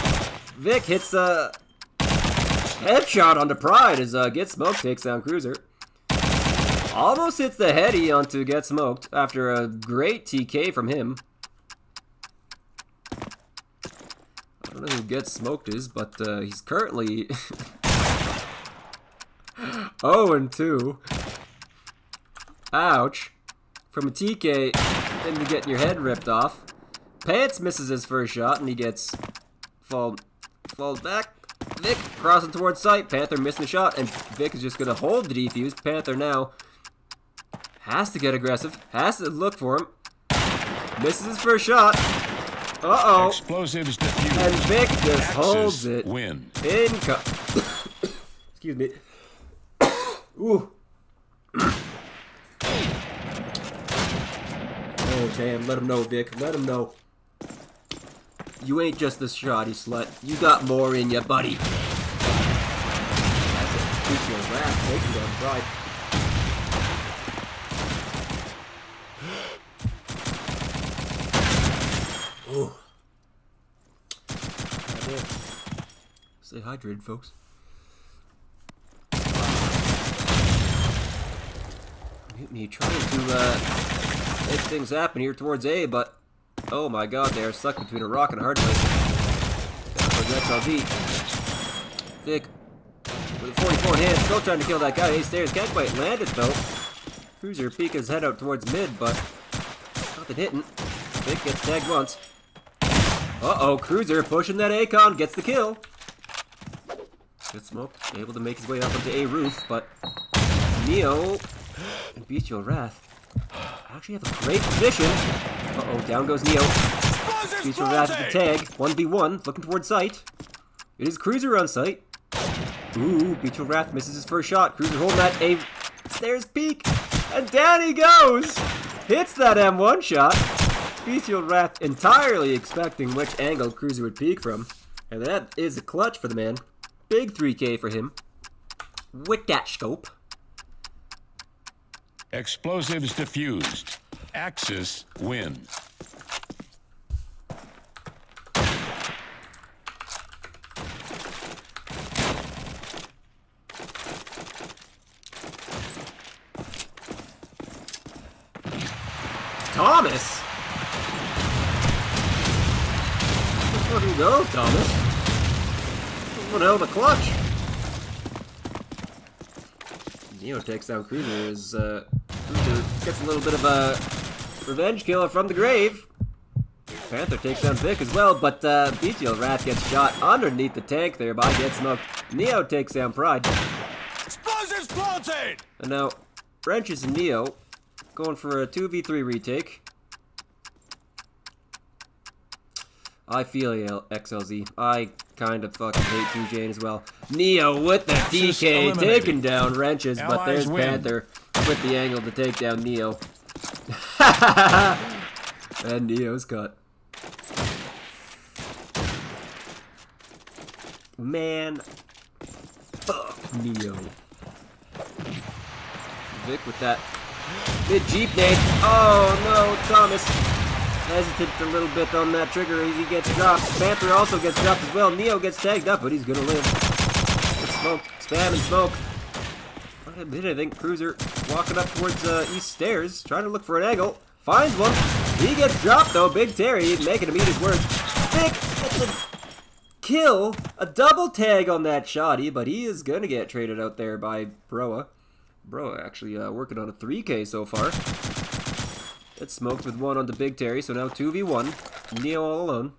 Vic hits a headshot onto Pride as Get Smoked takes down Cruiser. Almost hits the heady onto Get Smoked after a great TK from him. I don't know who Get Smoked is, but he's currently 0-2. Ouch. From a TK into getting your head ripped off. Pants misses his first shot and he gets falls back. Vic crossing towards sight. Panther missing the shot and Vic is just going to hold the defuse. Panther now has to get aggressive. Has to look for him. Misses his first shot. Uh-oh. Explosives diffused. And Vic just holds it. Win. Excuse me. Ooh. Oh, damn. Let him know, Vic. Let him know. You ain't just a shoddy slut. You got more in ya, buddy. That's it. Keep your wrath. Taking down Pride. Ooh. Stay hydrated, folks. Mutiny trying to make things happen here towards A, but oh my god, they are stuck between a rock and a hard place. That's XLG. Vic with a 44 in hand, still trying to kill that guy. A stairs can't quite land it though. Cruiser peek his head out towards mid, but nothing hitting. Vic gets tagged once. Uh-oh, Cruiser pushing that Acon, gets the kill. Good smoke, able to make his way up onto A roof, but Neo and Bestial Wrath actually have a great position. Uh-oh, down goes Neo. Bestial Wrath at the tag, 1v1, looking towards sight. It is Cruiser on sight. Ooh, Bestial Wrath misses his first shot. Cruiser holding that A stairs peak, and down he goes! Hits that M1 shot. Bestial Wrath entirely expecting which angle Cruiser would peek from. And that is a clutch for the man. Big 3K for him. With that scope. Explosives diffused. Axis win. Thomas? Let's fucking go, Thomas. What the hell, the clutch? Neo takes down Cruiser as Cruiser gets a little bit of a revenge kill from the grave. Panther takes down Vic as well, but BTL Wrath gets shot underneath the tank, thereby gets smoked. Neo takes down Pride. Explosives planted! And now, Wrenches and Neo going for a 2v3 retake. I feel you, XLZ. I kind of fucking hate 2Jane as well. Neo with the DK taking down Wrenches, but there's Panther with the angle to take down Neo. And Neo's cut. Man. Fuck Neo. Vic with that mid Jeep nade. Oh no, Thomas hesitant a little bit on that trigger as he gets dropped. Panther also gets dropped as well. Neo gets tagged up, but he's gonna live. Gets smoked. Spam and smoke. Not a bit, I think. Cruiser walking up towards east stairs, trying to look for an angle. Finds one. He gets dropped though. Big Terry making him eat his words. Vic gets a kill. A double tag on that shotty, but he is gonna get traded out there by Broa. Broa actually working on a 3K so far. It's smoked with one on the Big Terry, so now 2v1. Neo all alone.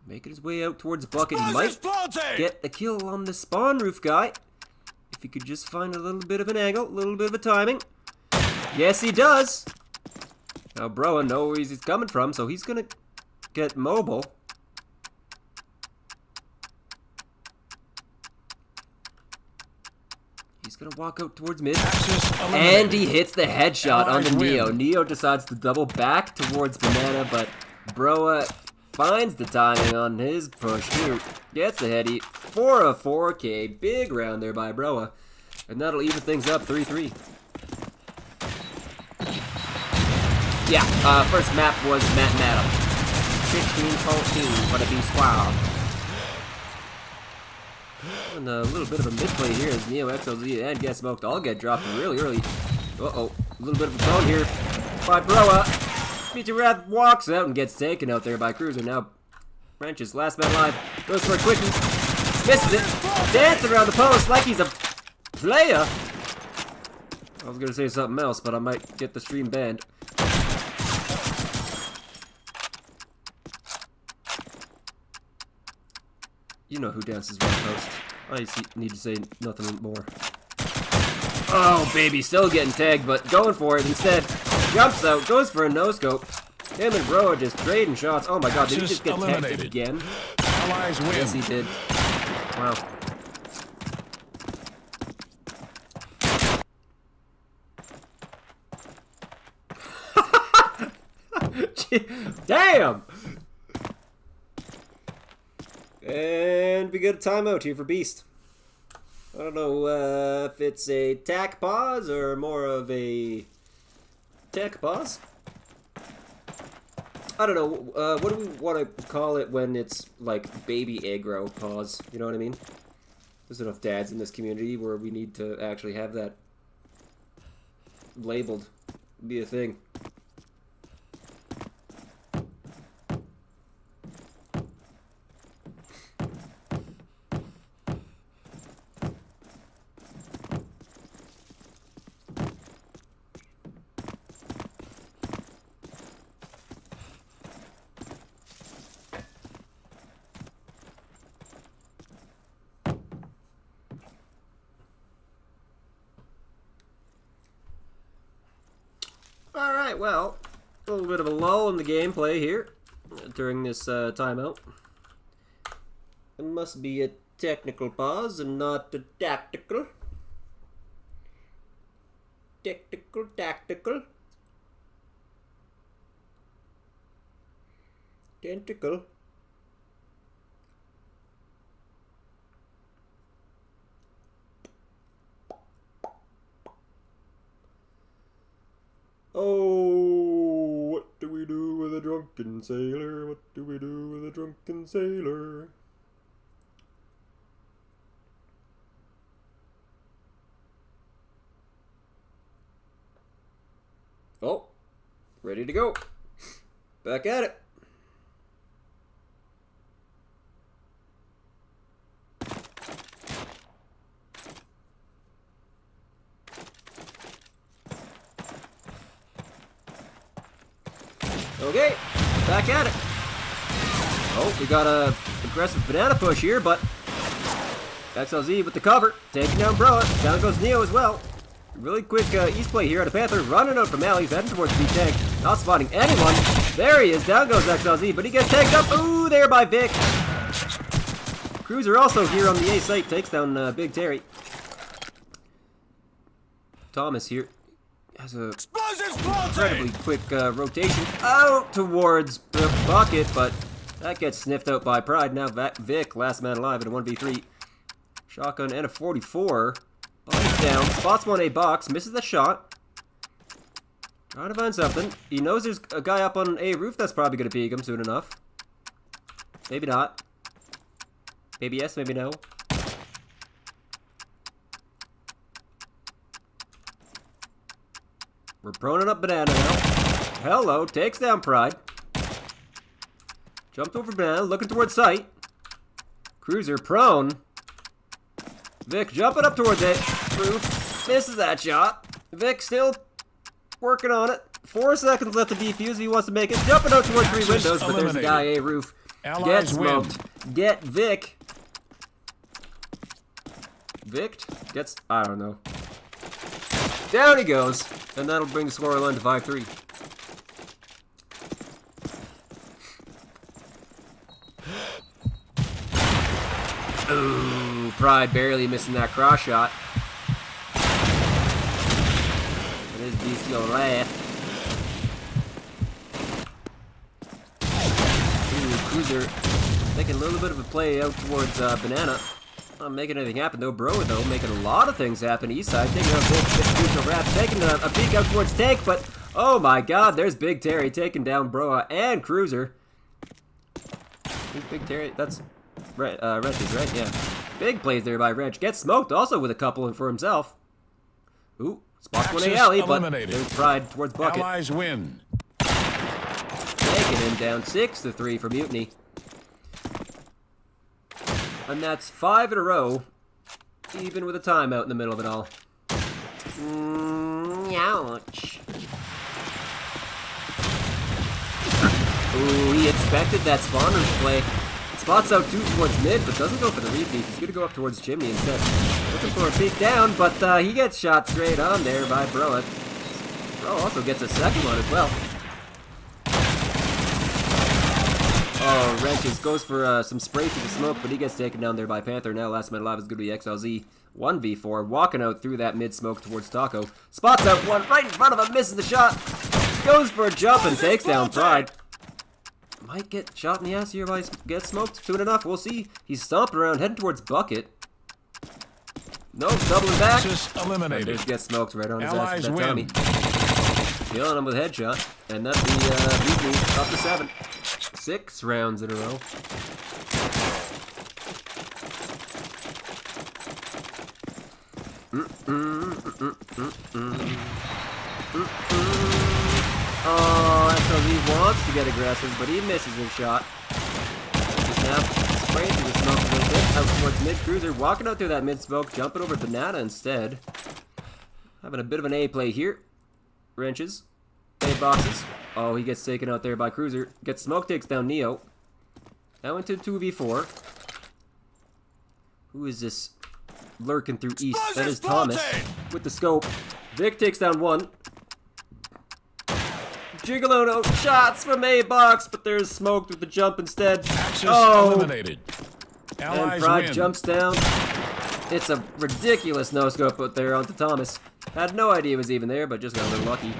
Making his way out towards Bucket. He might get the kill on the spawn roof guy. If he could just find a little bit of an angle, a little bit of a timing. Yes, he does. Now Broa knows where he's coming from, so he's gonna get mobile. He's gonna walk out towards mid, and he hits the headshot on the Neo. Neo decides to double back towards Banana, but Broa finds the timing on his push too. Gets the heady for a 4K. Big round there by Broa, and that'll even things up 3-3. Yeah, first map was Matt Madam. 16-14, but it be squad. And a little bit of a mid-play here as Neo, XLZ, and gets smoked. All get dropped really early. Uh-oh. A little bit of a phone here by Broa. BT Wrath walks out and gets taken out there by Cruiser. Now, Wrenches, last man alive. Goes for a quickie. Misses it. Dance around the post like he's a player. I was going to say something else, but I might get the stream banned. You know who dances around the post. I need to say nothing more. Oh, baby, still getting tagged, but going for it instead. Jumps out, goes for a no-scope. Him and Broa just trading shots. Oh my god, did he just get tagged again? Allies win. Yes, he did. Wow. Damn! And we get a timeout here for Beast. I don't know if it's a tack pause or more of a tech pause. I don't know. What do we want to call it when it's like baby aggro pause? You know what I mean? There's enough dads in this community where we need to actually have that labeled. Be a thing. Alright, well, a little bit of a lull in the gameplay here during this timeout. It must be a technical pause and not a tactical. Tactical. Tentacle. Oh. drunken sailor? What do we do with a drunken sailor? Oh, ready to go. Back at it. Okay, back at it. Oh, we got a aggressive banana push here, but XLZ with the cover, taking down Broa. Down goes Neo as well. Really quick east play here out of Panther, running out from Alley, heading towards B tank, not spotting anyone. There he is, down goes XLZ, but he gets tagged up. Ooh, there by Vic. Cruiser also here on the A site, takes down Big Terry. Thomas here has a incredibly quick rotation out towards the bucket, but that gets sniffed out by Pride. Now Vic, last man alive in a 1v3. Shotgun and a 44. Bodies down, spots 1A box, misses the shot. Trying to find something. He knows there's a guy up on A roof that's probably going to peek him soon enough. Maybe not. Maybe yes, maybe no. We're proning up Banana now. Hello, takes down Pride. Jumped over Banana, looking towards sight. Cruiser prone. Vic jumping up towards it. Roof misses that shot. Vic still working on it. 4 seconds left to defuse if he wants to make it. Jumping out towards 3 windows, but there's a guy A roof. Get smoked. Get Vic. Vic gets, I don't know. Down he goes. And that'll bring the score line to 5-3. Ooh, Pride barely missing that cross shot. It is bestial laugh. Ooh, Cruiser making a little bit of a play out towards Banana. Not making anything happen though. Broa though making a lot of things happen. East side taking out Big Wrap, taking a peek out towards Tank, but oh my god, there's Big Terry taking down Broa and Cruiser. Who's Big Terry? That's Wrenches, right? Yeah. Big plays there by Wrench. Gets smoked also with a couple for himself. Ooh, spots 1A alley, but there's Pride towards bucket. Allies win. Taking him down 6-3 for Mutiny. And that's 5 in a row, even with a timeout in the middle of it all. Ouch. Ooh, he expected that spawner's play. Spots out 2 towards mid, but doesn't go for the repeat. He's gonna go up towards Chimney instead. Looking for a peek down, but he gets shot straight on there by Broa. Bro also gets a second one as well. Oh, Wrenches goes for some spray through the smoke, but he gets taken down there by Panther. Now last man alive is going to be XLZ. 1v4, walking out through that mid-smoke towards Taco. Spots out one right in front of him, misses the shot. Goes for a jump and takes down Pride. Might get shot in the ass here by gets smoked soon enough. We'll see. He's stomping around, heading towards bucket. No, doubling back. Just eliminated. Just gets smoked right on his Allies ass with that win. Tommy. Killing him with a headshot. And that's the Mutiny up to 7. 6 rounds in a row. Oh, XLZ wants to get aggressive, but he misses his shot. Just now spraying through the smoke a little bit, out towards mid. Cruiser walking out through that mid smoke, jumping over Banana instead. Having a bit of an A play here. Wrenches. A boxes. Oh, he gets taken out there by Cruiser. Gets smoke, takes down Neo. Now into 2v4. Who is this lurking through east? That is Thomas with the scope. Vic takes down 1. Gigalono shots from A box, but there's smoked with the jump instead. Eliminated. And Pride jumps down. It's a ridiculous no-scope out there onto Thomas. Had no idea it was even there, but just got a little lucky.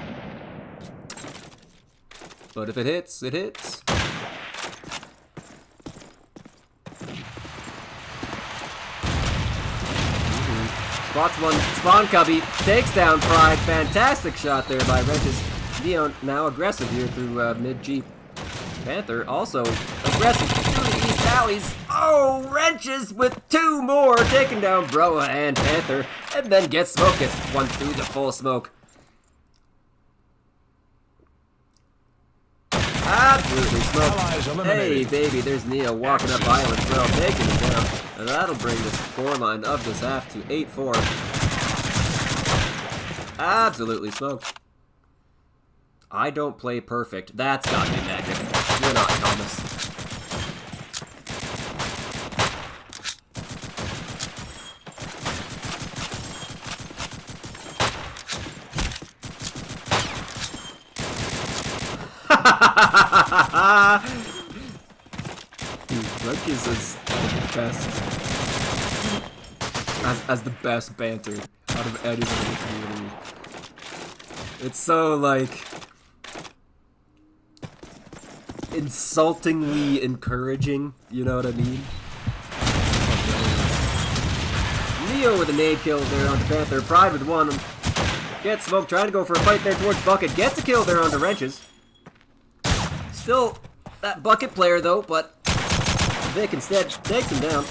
But if it hits, it hits. Spots one, spawn cubby, takes down Pride. Fantastic shot there by Wrenches. Neo now aggressive here through mid-G. Panther also aggressive through the East Alleys. Oh, Wrenches with 2 more, taking down Broa and Panther, and then gets smoke, gets one through the full smoke. Absolutely smoked. Hey, baby, there's Neo walking up Island as well, taking him down. And that'll bring the scoreline of this half to 8-4. Absolutely smoked. I don't play perfect. That's gotta be magic. You're not Thomas. Wrenches is the best. As the best banter out of anyone in the community. It's so, like, insultingly encouraging, you know what I mean? Neo with a nade kill there onto Panther. Pride with one. Gets smoked, trying to go for a fight there towards Bucket. Gets a kill there onto Wrenches. Still that Bucket player though, but Vic instead takes him down.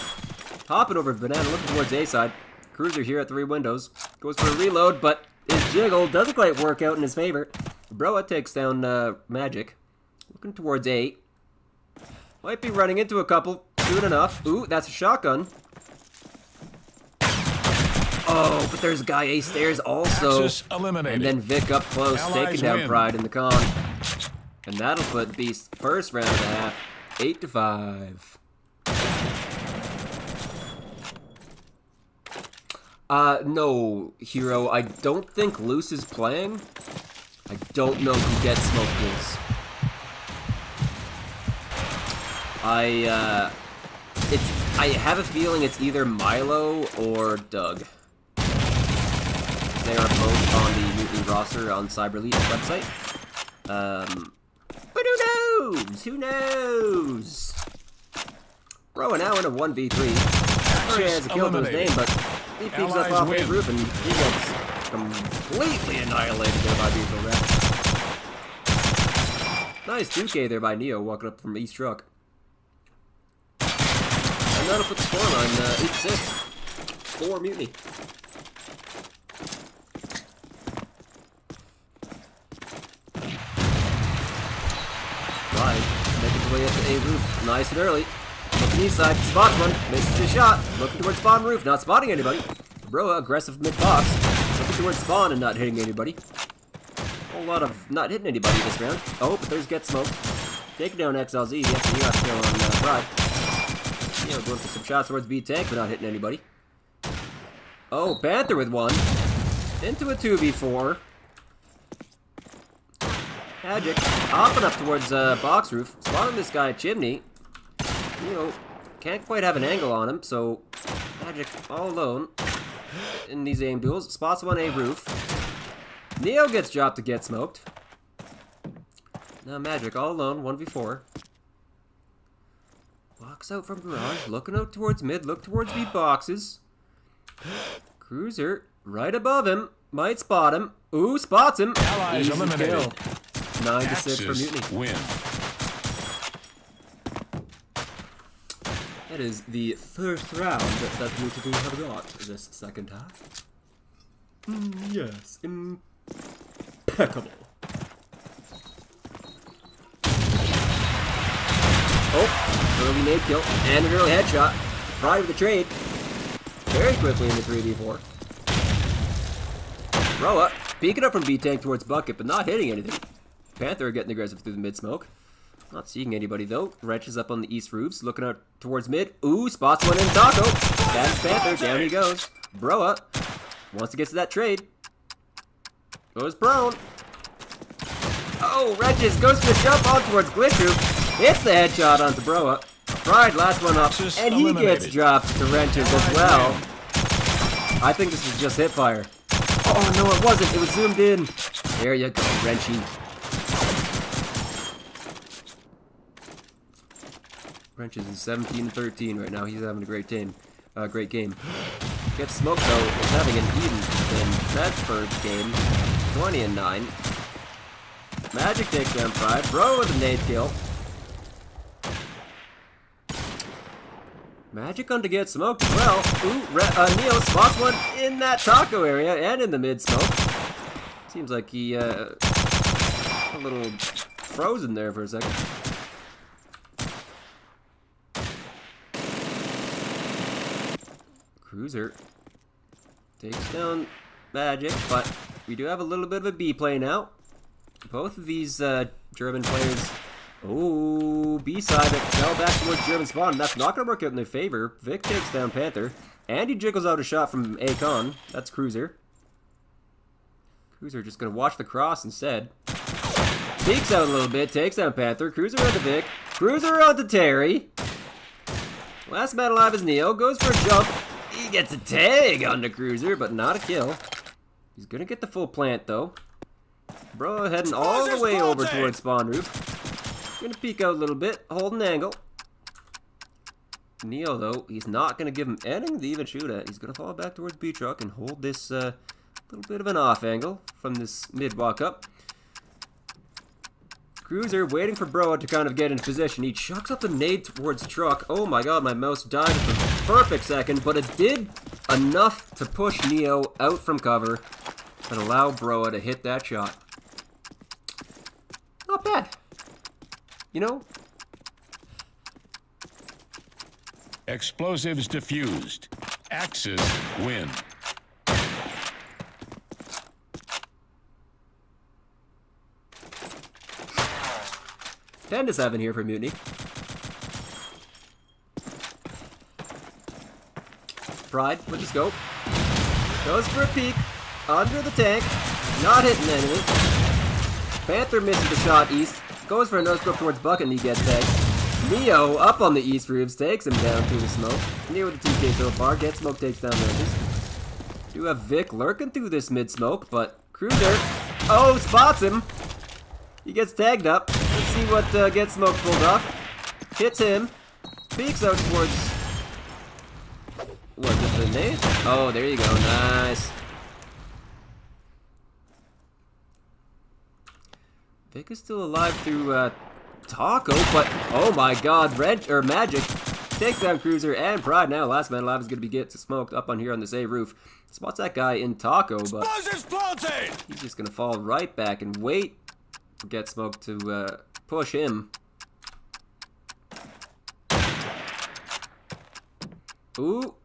Hopping over Banana, looking towards A side. Cruiser here at 3 windows. Goes for a reload, but his jiggle doesn't quite work out in his favor. Broa takes down Magic. Looking towards A. Might be running into a couple soon enough. Ooh, that's a shotgun. Oh, but there's a guy A stairs also. And then Vic up close, taking down Pride in the con. And that'll put Beast first round of the half, 8-5. No, Hero, I don't think Loose is playing. I don't know who Get Smoked is. I have a feeling it's either Milo or Doug. They are both on the Mutiny roster on Cyberlete website. But who knows? Who knows? Broa now in a 1v3. Sorry, has a kill to his name, but he peeks up off his roof and he gets completely annihilated there by Diesel Rat. Nice 2K there by Neo walking up from East Truck. And that'll put the scoreline 8-6 for Mutiny. Right, making his way up to A roof, nice and early. Looking east side, spots one, misses his shot. Looking towards spawn roof, not spotting anybody. Broa, aggressive mid-box. Looking towards spawn and not hitting anybody. Whole lot of not hitting anybody this round. Oh, but there's Get Smoke. Taking down XLZ, he has to kill on Pride. You know, going for some shots towards B tank, but not hitting anybody. Oh, Panther with one. Into a 2v4. Magic hopping up towards box roof, spotting this guy Chimney. You know, can't quite have an angle on him, so Magic all alone in these aim duels. Spots one A roof. Neo gets dropped to Get Smoked. Now Magic all alone, 1v4. Walks out from garage, looking out towards mid, look towards B boxes. Cruiser right above him, might spot him. Ooh, spots him. Easy kill. 9-6 for Mutiny. Win. That is the first round that Mutiny have got this second half. Yes, impeccable. Oh, early nade kill and an early headshot. Pride with the trade. Very quickly in the 3v4. Broa peeking up from B-Tank towards Bucket, but not hitting anything. Panther getting aggressive through the mid-smoke. Not seeing anybody, though. Wrenches up on the east roofs, looking out towards mid. Ooh, spots one in Taco. That's Panther. Down he goes. Broa wants to get to that trade. Goes prone. Oh, Wrenches goes for the jump on towards Glitch Roof. Hits the headshot onto Broa. Pride, last one up. And he gets dropped to Wrenches as well. I think this was just hip fire. Oh, no, it wasn't. It was zoomed in. There you go, Wrenchy. Wrenches is 17-13 right now. He's having a great game. Gets smoked though. Is having an even Bedford game. 20-9. Magic takes down Pride. Bro with a nade kill. Magic on to get smoked as well. Ooh, Neo spots one in that taco area and in the mid smoke. Seems like he a little frozen there for a second. Cruiser takes down Magic, but we do have a little bit of a B play now. Both of these German players. Oh, B side fell back towards German spawn. That's not going to work out in their favor. Vic takes down Panther. And he jiggles out a shot from Akon. That's Cruiser. Cruiser just going to watch the cross instead. Peeks out a little bit, takes down Panther. Cruiser onto Vic. Cruiser onto Terry. Last man alive is Neo. Goes for a jump. He gets a tag onto Cruiser, but not a kill. He's going to get the full plant, though. Bro heading all the way over towards spawn roof. Gonna peek out a little bit, hold an angle. Neo, though, he's not gonna give him anything to even shoot at. He's gonna fall back towards B truck and hold this little bit of an off angle from this mid walk up. Cruiser waiting for Broa to kind of get into position. He chucks up the nade towards truck. Oh my god, my mouse died at the perfect second, but it did enough to push Neo out from cover and allow Broa to hit that shot. Not bad. You know? Explosives diffused. Axis win. 10-7 here for Mutiny. Pride with the scope. Goes for a peek. Under the tank. Not hitting enemy. Panther misses the shot east. Goes for a no-scope towards Buck and he gets tagged. Neo up on the east roofs, takes him down through the smoke. Neo with the TK so far, gets smoke, takes down Rangers. Do have Vic lurking through this mid-smoke, but Cruiser, oh, spots him. He gets tagged up. Let's see what Get Smoke pulled off. Hits him. Peeks out towards... What, just the nade? Oh, there you go, nice. Vic is still alive through Taco, but oh my god, Magic takes down Cruiser and Pride now. Last man alive is going to be get smoked up on here on this A roof. Spots that guy in Taco, but he's just going to fall right back and wait for Get Smoked to push him. Ooh,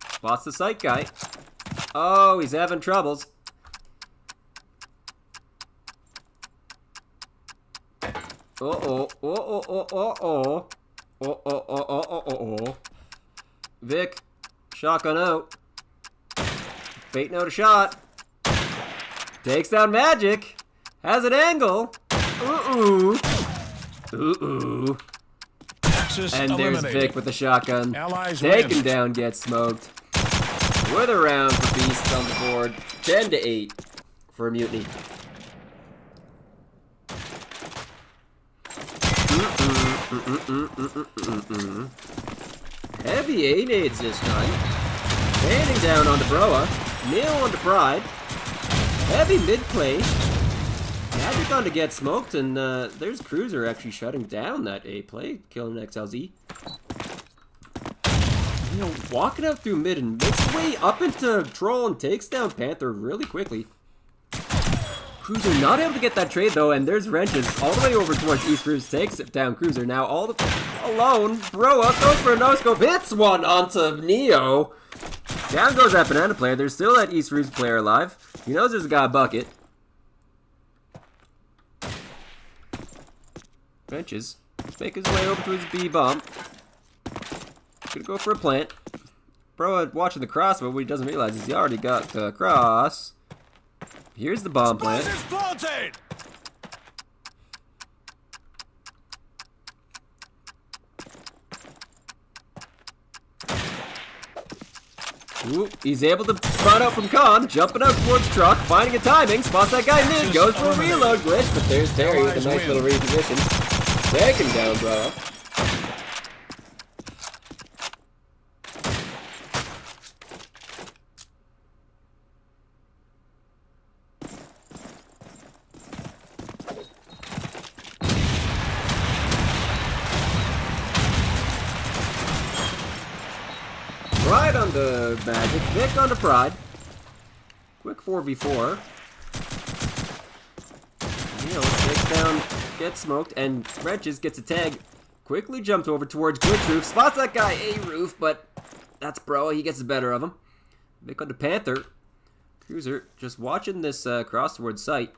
spots the sight guy. Oh, he's having troubles. Uh-oh. Vic, shotgun out. Baiting out a shot. Takes down Magic. Has an angle. Ooh. And there's Vic with the shotgun. Taken down, gets smoked. With a round for Beasts on the board. 10-8 for Mutiny. Heavy A nades this time. Standing down onto Broa. Neo onto Pride. Heavy mid play. Magic on to get smoked, and there's Cruiser actually shutting down that A play, killing XLZ. You know, walking out through mid and makes his way up into Troll and takes down Panther really quickly. Cruiser not able to get that trade though, and there's Wrenches all the way over towards East Roofs, takes it down Cruiser. Now all alone, Broa goes for a no-scope, hits one onto Neo. Down goes that Banana player. There's still that East Roofs player alive. He knows there's a guy bucket. Wrenches, make his way over to his B bomb. Gonna go for a plant. Broa watching the cross, but what he doesn't realize is he already got the cross. Here's the bomb plant. Ooh, he's able to spawn out from Con, jumping out towards truck, finding a timing, spots that guy mid, goes for a reload glitch, but there's Terry with a nice little reposition. Taken down, bro. Pride on the Magic. Vic on the Pride. Quick 4v4. Neo takes down, gets smoked, and Wrenches gets a tag. Quickly jumped over towards Glitch Roof. Spots that guy A Roof, but that's Bro. He gets the better of him. Vic on the Panther. Cruiser just watching this cross towards site.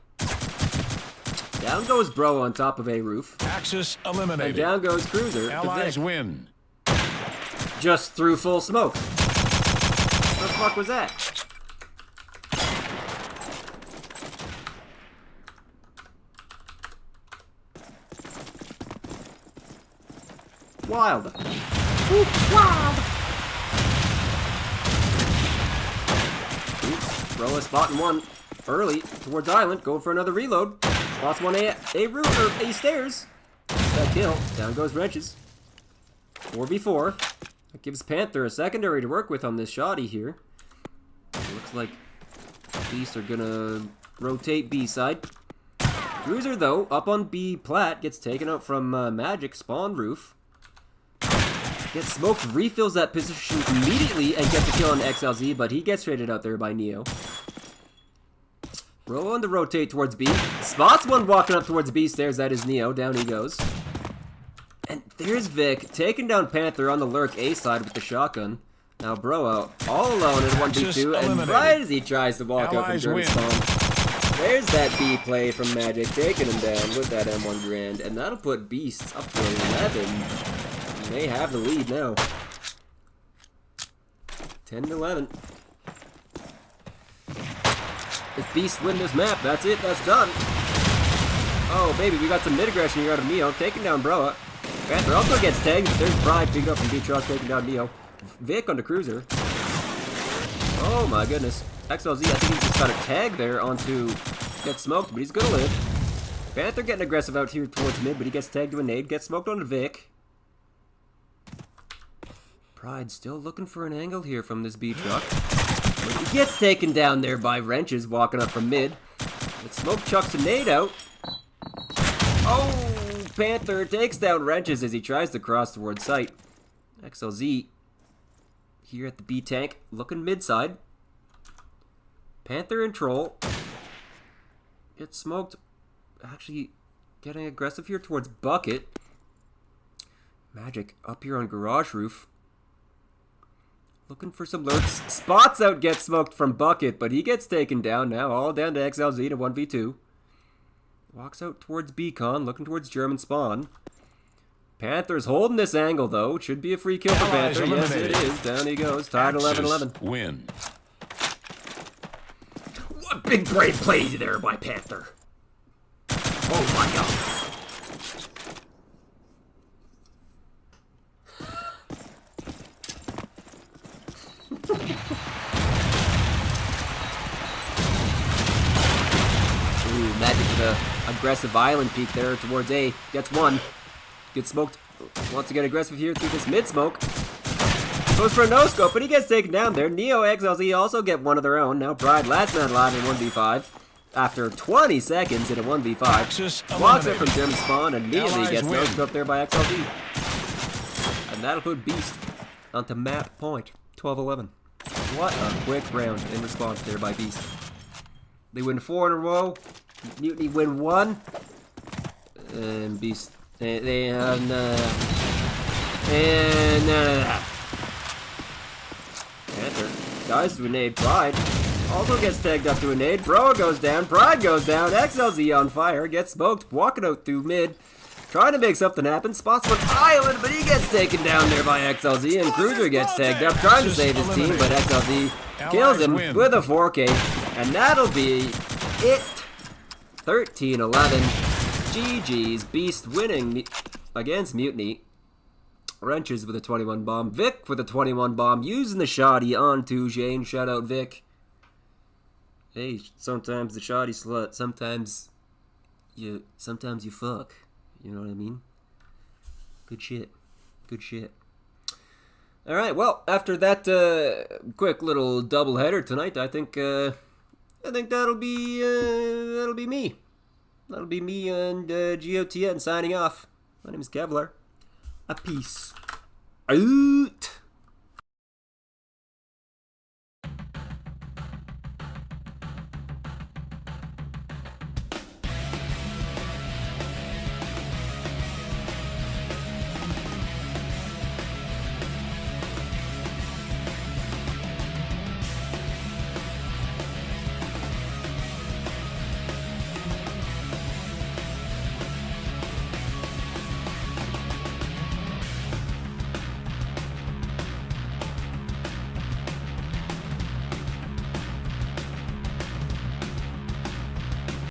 Down goes Bro on top of A Roof. Axis eliminated. And down goes Cruiser. Allies win. Just through full smoke. What the fuck was that? Wild. Ooh, wild. Oops. Bro is spotting one early towards Island. Going for another reload. Spots one A roof or A stairs. That kill. Down goes Wrenches. 4v4. That gives Panther a secondary to work with on this shoddy here. It looks like Beasts are gonna rotate B side. Cruiser though, up on B plat, gets taken out from Magic spawn roof. Gets smoked, refills that position immediately and gets a kill on XLZ, but he gets traded out there by Neo. Bro on the rotate towards B. Spots one walking up towards B stairs, that is Neo. Down he goes. And there's Vic, taking down Panther on the lurk A side with the shotgun. Now Bro out all alone in 1v2, and right as he tries to walk out from German spawn, there's that B play from Magic, taking him down with that M1 Grand, and that'll put Beasts up to 11. They have the lead now. 10-11. If Beasts win this map, that's it, that's done. Oh baby, we got some mid-aggression here out of Neo, taking down Broa. Panther also gets tagged. There's Pride picked up from B-Truck, taking down Neo. Vic on the Cruiser. Oh my goodness. XLZ, I think he just got a tag there onto Get Smoked, but he's gonna live. Panther getting aggressive out here towards mid, but he gets tagged to a nade. Gets smoked on the Vic. Pride still looking for an angle here from this B-Truck. But he gets taken down there by Wrenches walking up from mid. But Smoke chucks a nade out. Oh! Panther takes down Wrenches as he tries to cross towards site. XLZ here at the B tank, looking mid-side. Panther and Troll get smoked. Actually getting aggressive here towards Bucket. Magic up here on Garage Roof. Looking for some lurks. Spots out, gets smoked from Bucket, but he gets taken down now. All down to XLZ to 1v2. Walks out towards Beacon, looking towards German spawn. Panther's holding this angle, though. Should be a free kill for Panther. Yes, it is. Down he goes. Tied 11-11. Win. What big brain play there by Panther. Oh, my God. Ooh, Magic with a aggressive island peek there towards A. Gets one. Gets smoked. Wants to get aggressive here through this mid smoke. Goes for a no scope, but he gets taken down there. Neo XLZ also get one of their own. Now Pride last man alive in 1v5. After 20 seconds in a 1v5. Walks it from German spawn and immediately gets no scope there by XLZ. And that'll put Beast onto map point. 12-11. What a quick round in response there by Beast. They win 4 in a row. Mutiny win 1. And Beast... Panther dies to a nade. Pride also gets tagged up to a nade. Bro goes down. Pride goes down. XLZ on fire. Gets smoked. Walking out through mid. Trying to make something happen. Spots one island, but he gets taken down there by XLZ. And Cruiser gets tagged up. Trying to save his team, but XLZ kills him with a 4K. And that'll be it. 13-11. GG's. Beast winning against Mutiny. Wrenches with a 21 bomb. Vic with a 21 bomb. Using the shoddy onto Jane. Shout out Vic. Hey, sometimes the shoddy slut. Sometimes you fuck. You know what I mean? Good shit. Good shit. Alright, well, after that quick little doubleheader tonight, I think that'll be me. That'll be me and GOTN signing off. My name is Kevlar. A peace. Ooh.